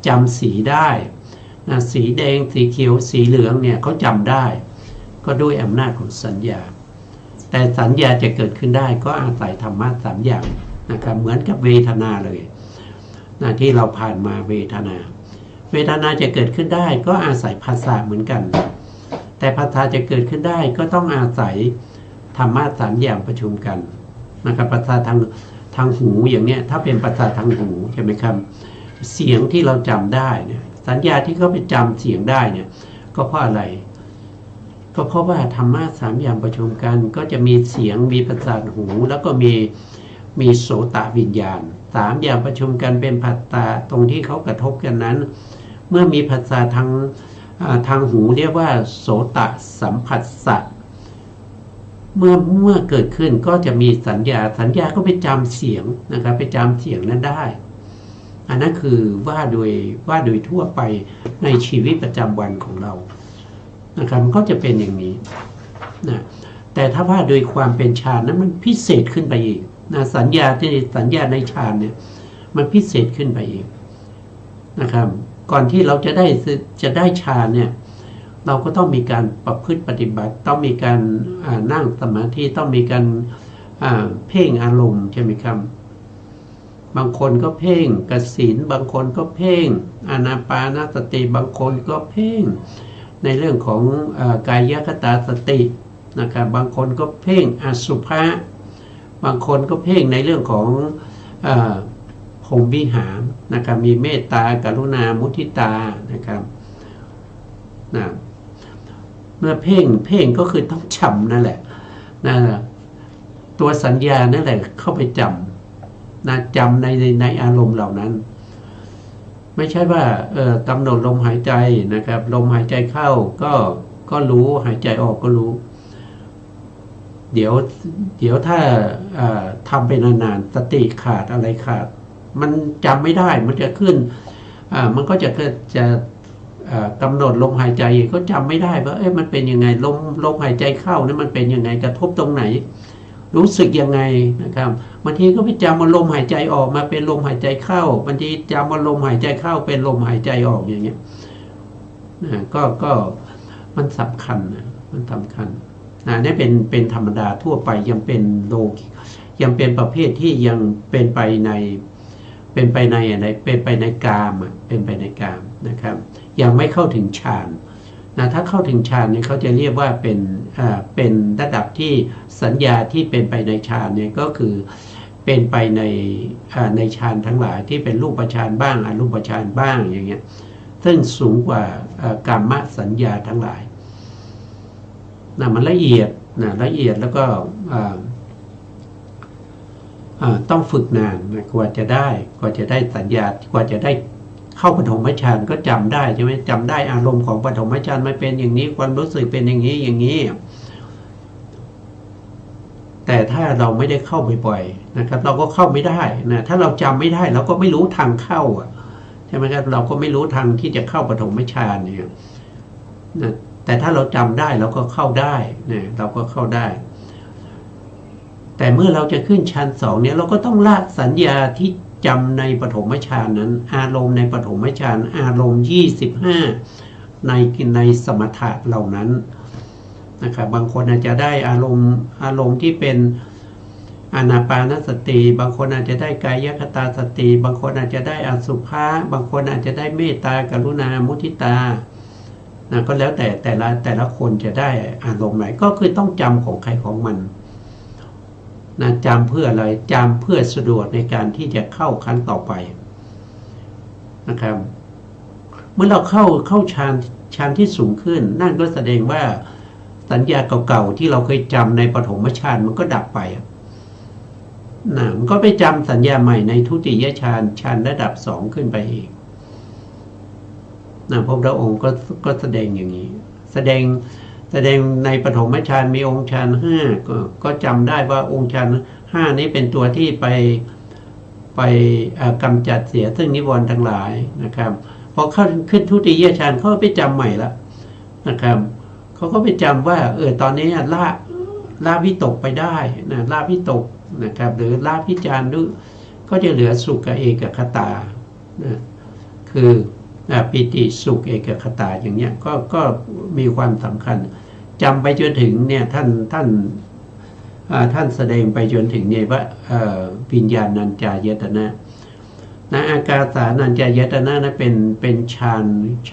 จำสีได้สีแดงสีเขียวสีเหลืองเนี่ยเขาจำได้ก็ด้วยอำนาจของสัญญาแต่สัญญาจะเกิดขึ้นได้ก็อาศัยธรรมะ3อย่างนะครับเหมือนกับเวทนาเลยที่เราผ่านมาเวทนาจะเกิดขึ้นได้ก็อาศัยภาษาเหมือนกันแต่ภาษาจะเกิดขึ้นได้ก็ต้องอาศัยธรรมะ3อย่างประชุมกันนะครับภาษาทางหูอย่างเนี้ยถ้าเป็นภาษาทางหูใช่ไหมครับเสียงที่เราจำได้เนี่ยสัญญาที่เขาไปจำเสียงได้เนี่ยก็เพราะอะไรก็เพราะว่าธรรมะ3อย่างประชุมกันก็จะมีเสียงมีประสาทหูแล้วก็มีโสตวิญญาณ3อย่างประชุมกันเป็นผัสสะตรงที่เขากระทบกันนั้นเมื่อมีผัสสะทางหูเรียกว่าโสตสัมผัสสะเมื่อเกิดขึ้นก็จะมีสัญญาก็ไปจำเสียงนะครับไปจำเสียงนั้นได้อันนั้นคือว่าโดยทั่วไปในชีวิตประจำวันของเรานะครับมันก็จะเป็นอย่างนี้นะแต่ถ้าว่าโดยความเป็นฌานนั้นมันพิเศษขึ้นไปอีกนะสัญญาในฌานเนี่ยมันพิเศษขึ้นไปอีกนะครับก่อนที่เราจะได้ฌานเนี่ยเราก็ต้องมีการประพฤติปฏิบัติต้องมีการนั่งสมาธิต้องมีการเพ่งอารมณ์ใช่ไหมครับบางคนก็เพ่งกสิณบางคนก็เพ่งอานาปานสติบางคนก็เพ่งในเรื่องของกายคตาสตินะครับบางคนก็เพ่งอสุภะบางคนก็เพ่งในเรื่องของพรหมวิหารนะครับมีเมตตากรุณามุทิตานะครับนะเมื่อเพ่งก็คือต้องจำนั่นแหละนะตัวสัญญานั่นแหละเข้าไปจำในอารมณ์เหล่านั้นไม่ใช่ว่ากำหนดลมหายใจนะครับลมหายใจเข้าก็รู้หายใจออกก็รู้เดี๋ยวถ้าทำไปนานๆสติขาดอะไรขาดมันจำไม่ได้มันจะขึ้นมันก็จะกำหนดลมหายใจก็จำไม่ได้ว่ามันเป็นยังไงลมหายใจเข้านี่มันเป็นยังไงกระทบตรงไหนรู้สึกยังไงนะครับบางทีก็ไปจำว่าลมหายใจออกมาเป็นลมหายใจเข้าบางทีจำว่าลมหายใจเข้าเป็นลมหายใจออกอย่างเงี้ยก็มันสำคัญมันสำคัญนี่เป็นธรรมดาทั่วไปยังเป็นยังเป็นประเภทที่ยังเป็นไปในอะไรเป็นไปในกามเป็นไปในกามนะครับยังไม่เข้าถึงฌานถ้าเข้าถึงฌานเนี่ยเขาจะเรียกว่าเป็นระดับที่สัญญาที่เป็นไปในฌานเนี่ยก็คือเป็นไปในฌานทั้งหลายที่เป็นรูปฌานบ้างอรูปฌานบ้างอย่างเงี้ยซึ่งสูงกว่ากามสัญญาทั้งหลายมันละเอียดแล้วก็ต้องฝึกนานกว่าจะได้สัญญากว่าจะได้เข้าปฐมฌานก็จำได้ใช่ไหมจำได้อารมณ์ของปฐมฌานมันเป็นอย่างนี้ความรู้สึกเป็นอย่างนี้แต่ถ้าเราไม่ได้เข้าบ่อยๆนะครับเราก็เข้าไม่ได้นะถ้าเราจำไม่ได้เราก็ไม่รู้ทางเข้าใช่ไหมครับเราก็ไม่รู้ทางที่จะเข้าปฐมฌานเนี่ยนะแต่ถ้าเราจำได้เราก็เข้าได้นะเราก็เข้าได้ แต่เมื่อเราจะขึ้นฌานสองเนี่ยเราก็ต้องละสัญญาที่จำในปฐมฌานนั้นอารมณ์ในปฐมฌานอารมณ์25ในสมถะเหล่านั้นนะครับบางคนอาจจะได้อารมณ์ที่เป็นอานาปานสติบางคนอาจจะได้กายคตาสติบางคนอาจจะได้อสุภะบางคนอาจจะได้เมตตากรุณามุทิตานะก็แล้วแต่แต่ละคนจะได้อารมณ์ไหนก็คือต้องจำของใครของมันนะจำเพื่ออะไรจำเพื่อสะดวกในการที่จะเข้าขั้นต่อไปนะครับเมื่อเราเข้าฌานที่สูงขึ้นนั่นก็แสดงว่าสัญญาเก่าๆที่เราเคยจำในปฐมฌานมันก็ดับไปนะมันก็ไปจำสัญญาใหม่ในทุติยฌานระดับ2ขึ้นไปอีกนะพระพุทธองค์ก็แสดงอย่างนี้แสดงในปฐมฌานมีองค์ฌาน5ก็จำได้ว่าองค์ฌาน5นี้เป็นตัวที่ไปกำจัดเสียซึ่งนิวรณ์ทั้งหลายนะครับพอเข้าขึ้นทุติยฌานเขาไปจำใหม่ละนะครับเขาก็ไปจำว่าตอนนี้ละวิตกไปได้นะละวิตกนะครับหรือละพิจารณ์ก็จะเหลือสุขกับเอกคตานะคือปิติสุขเอกคตาอย่างเนี้ยก็มีความสำคัญจำไปจนถึงเนี่ยท่านแสดงไปจนถึงเนี่ยว่าวิญญาณัญจายตนะอากาสานัญจายตนะนั้นเป็นฌ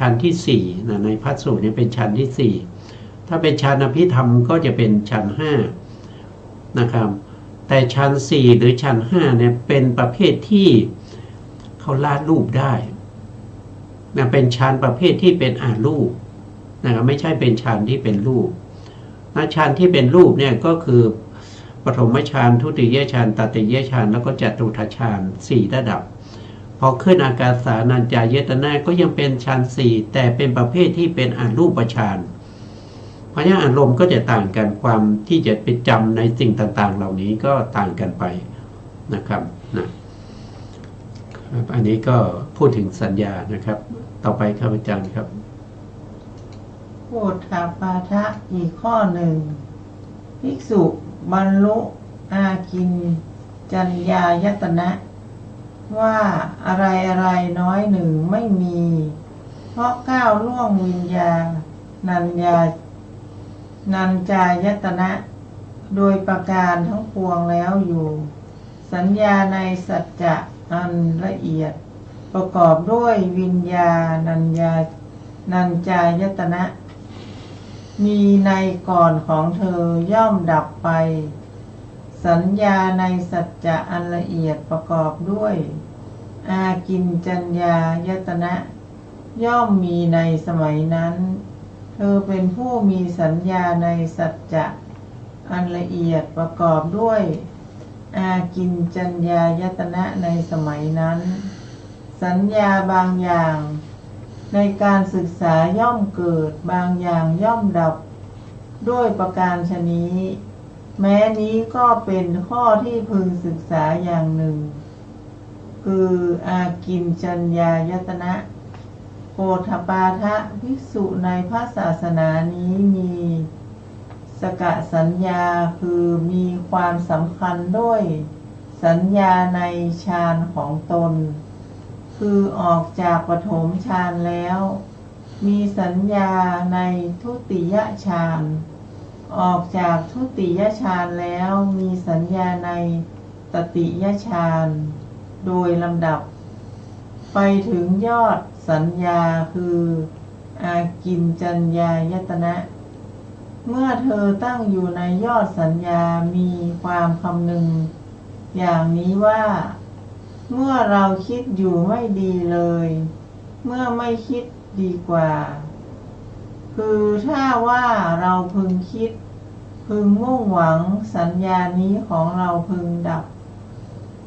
านที่4นะในพระสูตรเนี่ยเป็นฌานที่4ถ้าเป็นฌานอภิธรรมก็จะเป็นฌาน5นะครับแต่ฌาน4หรือฌาน5เนี่ยเป็นประเภทที่เขาละรูปได้นะเป็นฌานประเภทที่เป็นอารูปนะครับไม่ใช่เป็นฌานที่เป็นรูปฌานที่เป็นรูปเนี่ยก็คือปฐมฌานทุติยฌานตติยฌานแล้วก็จตุตถฌาน4ระดับพอขึ้นอากาสานัญจายตนะก็ยังเป็นฌาน4แต่เป็นประเภทที่เป็นอารูปฌานเพราะฉะนั้นอารมณ์ก็จะต่างกันความที่จะไปจำในสิ่งต่างๆเหล่านี้ก็ต่างกันไปนะครับอันนี้ก็พูดถึงสัญญานะครับต่อไปครับอาจารย์ครับโพธปาทะอีกข้อหนึ่งภิกษุบรรลุอากิณจัญญายตนะว่าอะไรน้อยหนึ่งไม่มีเพราะก้าวล่วงวิญญานัญจายตนะโดยประการทั้งปวงแล้วอยู่สัญญาในสัจจะอันละเอียดประกอบด้วยวิญญานัญจายตนะมีในก่อนของเธอย่อมดับไปสัญญาในสัจจะอันละเอียดประกอบด้วยอากิณจัญญายตนะย่อมมีในสมัยนั้นเธอเป็นผู้มีสัญญาในสัจจะอันละเอียดประกอบด้วยอากิณจัญญายตนะในสมัยนั้นสัญญาบางอย่างในการศึกษาย่อมเกิดบางอย่างย่อมดับด้วยประการฉะนี้แม้นี้ก็เป็นข้อที่พึงศึกษาอย่างหนึ่งคืออากิณจัญญายตนะโพธปาทะภิกษุในพระศาสนานี้มีสกสัญญาคือมีความสำคัญด้วยสัญญาในฌานของตนคือออกจากปฐมฌานแล้วมีสัญญาในทุติยฌานออกจากทุติยฌานแล้วมีสัญญาในตติยฌานโดยลำดับไปถึงยอดสัญญาคืออากิณจัญญายตนะเมื่อเธอตั้งอยู่ในยอดสัญญามีความคำนึงอย่างนี้ว่าเมื่อเราคิดอยู่ไม่ดีเลยเมื่อไม่คิดดีกว่าคือถ้าว่าเราพึงคิดพึงมุ่งหวังสัญญานี้ของเราพึงดับ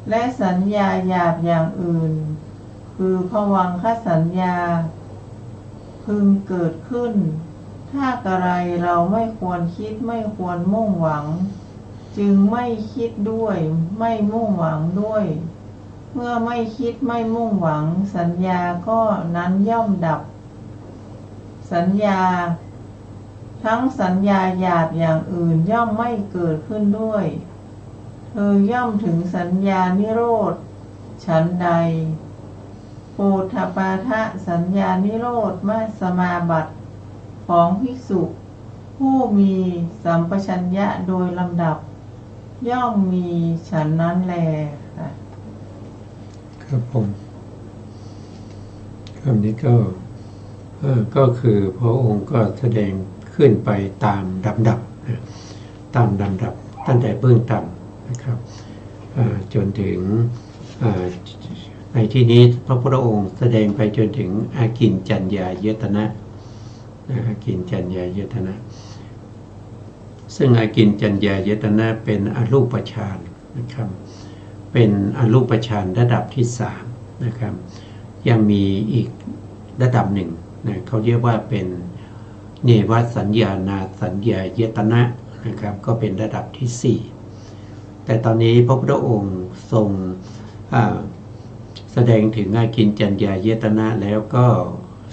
และสัญญาหยาบอย่างอื่นคือภวังคสัญญาพึงเกิดขึ้นถ้ากระไรเราไม่ควรคิดไม่ควรมุ่งหวังจึงไม่คิดด้วยไม่มุ่งหวังด้วยเมื่อไม่คิดไม่มุ่งหวังสัญญาก็นั้นย่อมดับสัญญาทั้งสัญญาหยาบอย่างอื่นย่อมไม่เกิดขึ้นด้วย ย่อมถึงสัญญานิโรธฉันใดโปธปาทะสัญญานิโรธมสมาบัติของภิกษุผู้มีสัมปชัญญะโดยลำดับย่อมมีฉันนั้นแลค่ะครับผมคำนี้ก็คือพระองค์ก็แสดงขึ้นไปตามลำดับตามลำดับตั้งแต่เบื้องต่ำนะครับจนถึงในที่นี้พระพุทธองค์แสดงไปจนถึงอากินจัญญายตนะอากินจัญญายตนะซึ่งอากินจัญญายตนะเป็นอรูปฌานนะครับเป็นอรูปฌานระดับที่3นะครับยังมีอีกระดับหนึ่งนะเขาเรียกว่าเป็นเนวสัญญานาสัญญายตนะนะครับก็เป็นระดับที่4แต่ตอนนี้พระพุทธองค์ทรงแสดงถึงอากินจัญญายตนะแล้วก็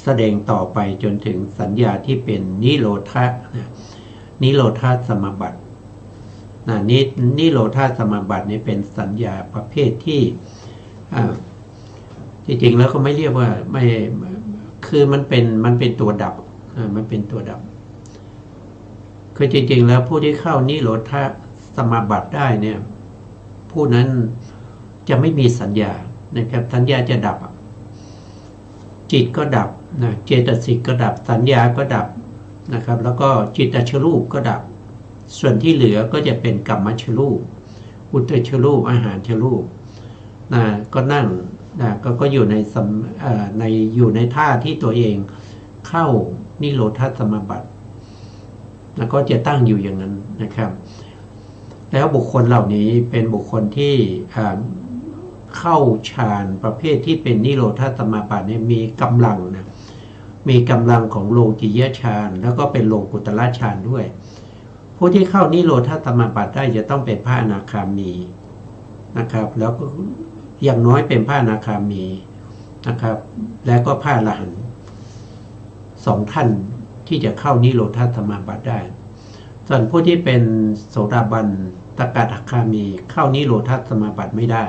แสดงต่อไปจนถึงสัญญาที่เป็นนิโรธะนิโรธาสมาบัตินิโรธาสมาบัตินี้เป็นสัญญาประเภทที่จริงๆแล้วก็ไม่เรียกว่าไม่คือมันเป็นตัวดับมันเป็นตัวดับคือจริงๆแล้วผู้ที่เข้านิโรธาสมาบัติได้เนี่ยผู้นั้นจะไม่มีสัญญานะครับสัญญาจะดับจิตก็ดับนะเจตสิกก็ดับสัญญาก็ดับนะครับแล้วก็จิตตชรูปก็ดับส่วนที่เหลือก็จะเป็นกัมมัชรูปอุตตชรูปอาหารชรูปนะก็นั่งนะก็อยู่อยู่ในท่าที่ตัวเองเข้านิโรธาสมาบัติแล้วก็จะตั้งอยู่อย่างนั้นนะครับแล้วบุคคลเหล่านี้เป็นบุคคลที่เข้าฌานประเภทที่เป็นนิโรธาสมาบัติเนี่ยมีกำลังนะมีกำลังของโลกิยฌานแล้วก็เป็นโลกุตระฌานด้วยผู้ที่เข้านิโรธาสมาบัติได้จะต้องเป็นพระอนาคามีนะครับแล้วก็อย่างน้อยเป็นพระอนาคามีนะครับแล้วก็พระอรหันต์2ท่านที่จะเข้านิโรธาสมาบัติได้ส่วนผู้ที่เป็นโสดาบันตกถาคามีเข้านิโรธาสมาบัติไม่ได้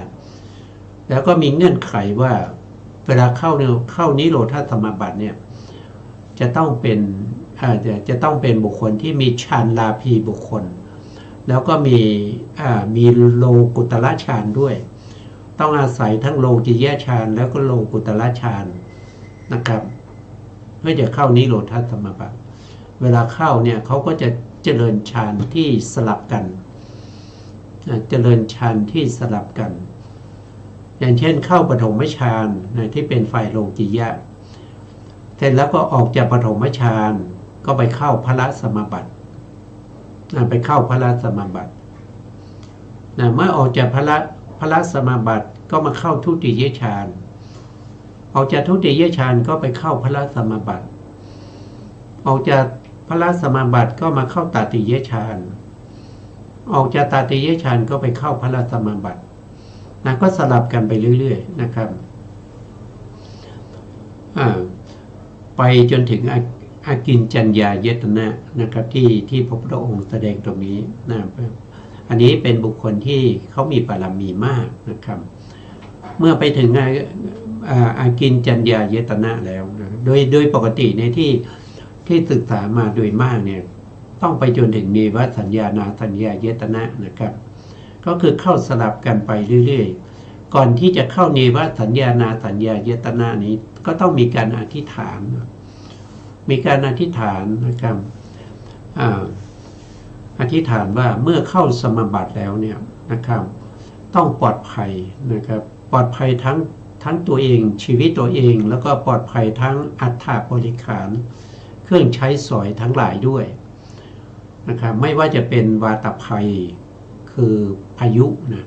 แล้วก็มีเงื่อนไขว่าเวลาเข้านิโรธาสมาบัติเนี่ยจะต้องเป็นบุคคลที่มีฌานลาภีบุคคลแล้วก็มีโลกุตระฌานด้วยต้องอาศัยทั้งโลกิยฌานแล้วก็โลกุตระฌานนะครับเพื่อจะเข้านิโรธาสมาบัติเวลาเข้าเนี่ยเขาก็จะเจริญฌานที่สลับกันเจริญฌานที่สลับกันอย่างเช่นเข้าปฐมฌานที่เป็นฝ่ายโลกิยะเสร็จแล้วก็ออกจากปฐมฌานก็ไปเข้าพละสมาบัติไปเข้าพละสมาบัติเมื่อออกจากพละสมาบัติก็มาเข้าทุติยฌานออกจากทุติยฌานก็ไปเข้าพละสมาบัติออกจากพละสมาบัติก็มาเข้าตติยฌานออกจากตติยฌานก็ไปเข้าพละสมาบัติก็สลับกันไปเรื่อยๆนะครับไปจนถึงอากินจัญญายตนะนะครับที่พระพุทธองค์แสดงตรงนี้นะอันนี้เป็นบุคคลที่เขามีบารมีมากนะครับเมื่อไปถึงอากินจัญญายตนะแล้วนะโดยปกติในที่ศึกษามาโดยมากเนี่ยต้องไปจนถึงเนวสัญญานาสัญญายตนะนะครับก็คือเข้าสลับกันไปเรื่อยๆก่อนที่จะเข้าเนวสัญญานาสัญญายตนะนี้ก็ต้องมีการอธิษฐานนะครับอธิษฐานว่าเมื่อเข้าสมาบัติแล้วเนี่ยนะครับต้องปลอดภัยนะครับปลอดภัยทั้งตัวเองชีวิตตัวเองแล้วก็ปลอดภัยทั้งอัฏฐบริขารเครื่องใช้สอยทั้งหลายด้วยนะครับไม่ว่าจะเป็นวาตภัยคือพายุนะ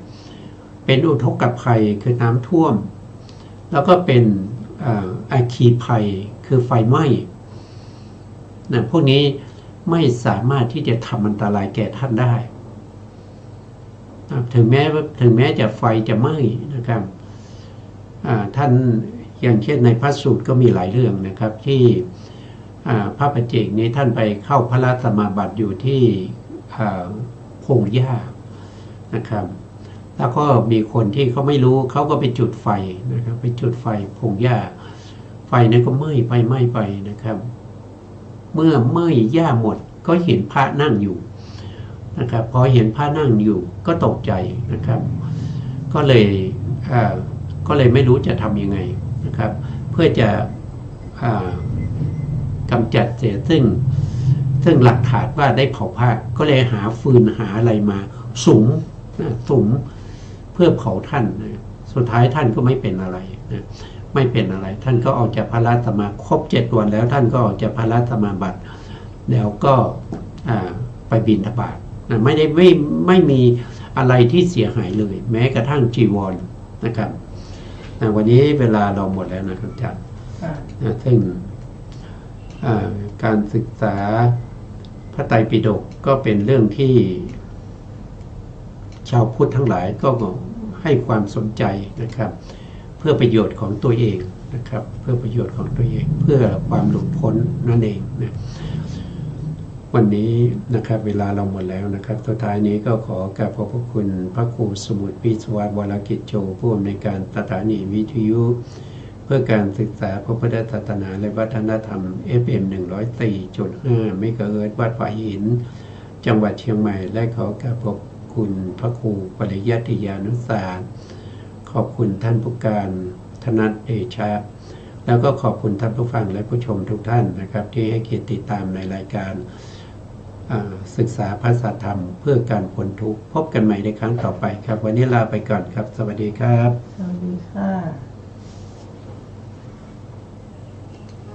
เป็นอุทกภัยคือน้ำท่วมแล้วก็เป็นอัคคีภัยคือไฟไหม้นะพวกนี้ไม่สามารถที่จะทำอันตรายแก่ท่านได้ถึงแม้จะไฟจะไหม้นะครับท่านอย่างเช่นในพระสูตรก็มีหลายเรื่องนะครับที่พระปัจเจกนี้ท่านไปเข้าพระสมาบัติอยู่ที่พงหญ้านะครับ แล้วก็มีคนที่เขาไม่รู้เขาก็ไปจุดไฟนะครับไปจุดไฟพงหญ้าไฟนั้นก็ไหม้ไปนะครับ เมื่อไหม้หญ้าหมดก็เห็นพระนั่งอยู่นะครับพอเห็นพระนั่งอยู่ก็ตกใจนะครับก็เลยไม่รู้จะทำยังไงนะครับเพื่อจะกำจัดเสียซึ่งหลักฐานว่าได้เผาพระก็เลยหาฟืนหาอะไรมาสุมเพื่อเผาท่านนะสุดท้ายท่านก็ไม่เป็นอะไรนะไม่เป็นอะไรท่านก็ออกจากพระราชสมาครบ7 วันแล้วท่านก็ออกจากพระราชสมาบัติแล้วก็ไปบิณฑบาตนะไม่มีอะไรที่เสียหายเลยแม้กระทั่งจีวรนะครับวันนี้เวลาเราหมดแล้วนะครับอาจารย์ซึ่งการศึกษาพระไตรปิฎกก็เป็นเรื่องที่ชาวพุทธทั้งหลายก็ให้ความสนใจนะครับเพื่อประโยชน์ของตัวเองนะครับเพื่อประโยชน์ของตัวเองเพื่อความหลุดพ้นนั่นเองนะวันนี้นะครับเวลาเราหมดแล้วนะครับสุดท้ายนี้ก็ขอกราบขอบพระคุณพระครูสมุทรพิศวรวรกิจโจผู้อำนวยการสถานีวิทยุเพื่อการศึกษาพระพุทธศาสนาและวัฒนธรรม FM 104.5 เมกะเฮิรตซ์วัดป่าหินจังหวัดเชียงใหม่และขอกราบขอบคุณพระครูปริยัติยานุสาสตร์ขอบคุณท่านผู้การธนัทเดชะแล้วก็ขอบคุณท่านผู้ฟังและผู้ชมทุกท่านนะครับที่ให้เกียรติติดตามในรายการศึกษาภาษาธรรมเพื่อการพ้นทุกข์พบกันใหม่ในครั้งต่อไปครับวันนี้ลาไปก่อนครับสวัสดีครับสวัสดีค่ะ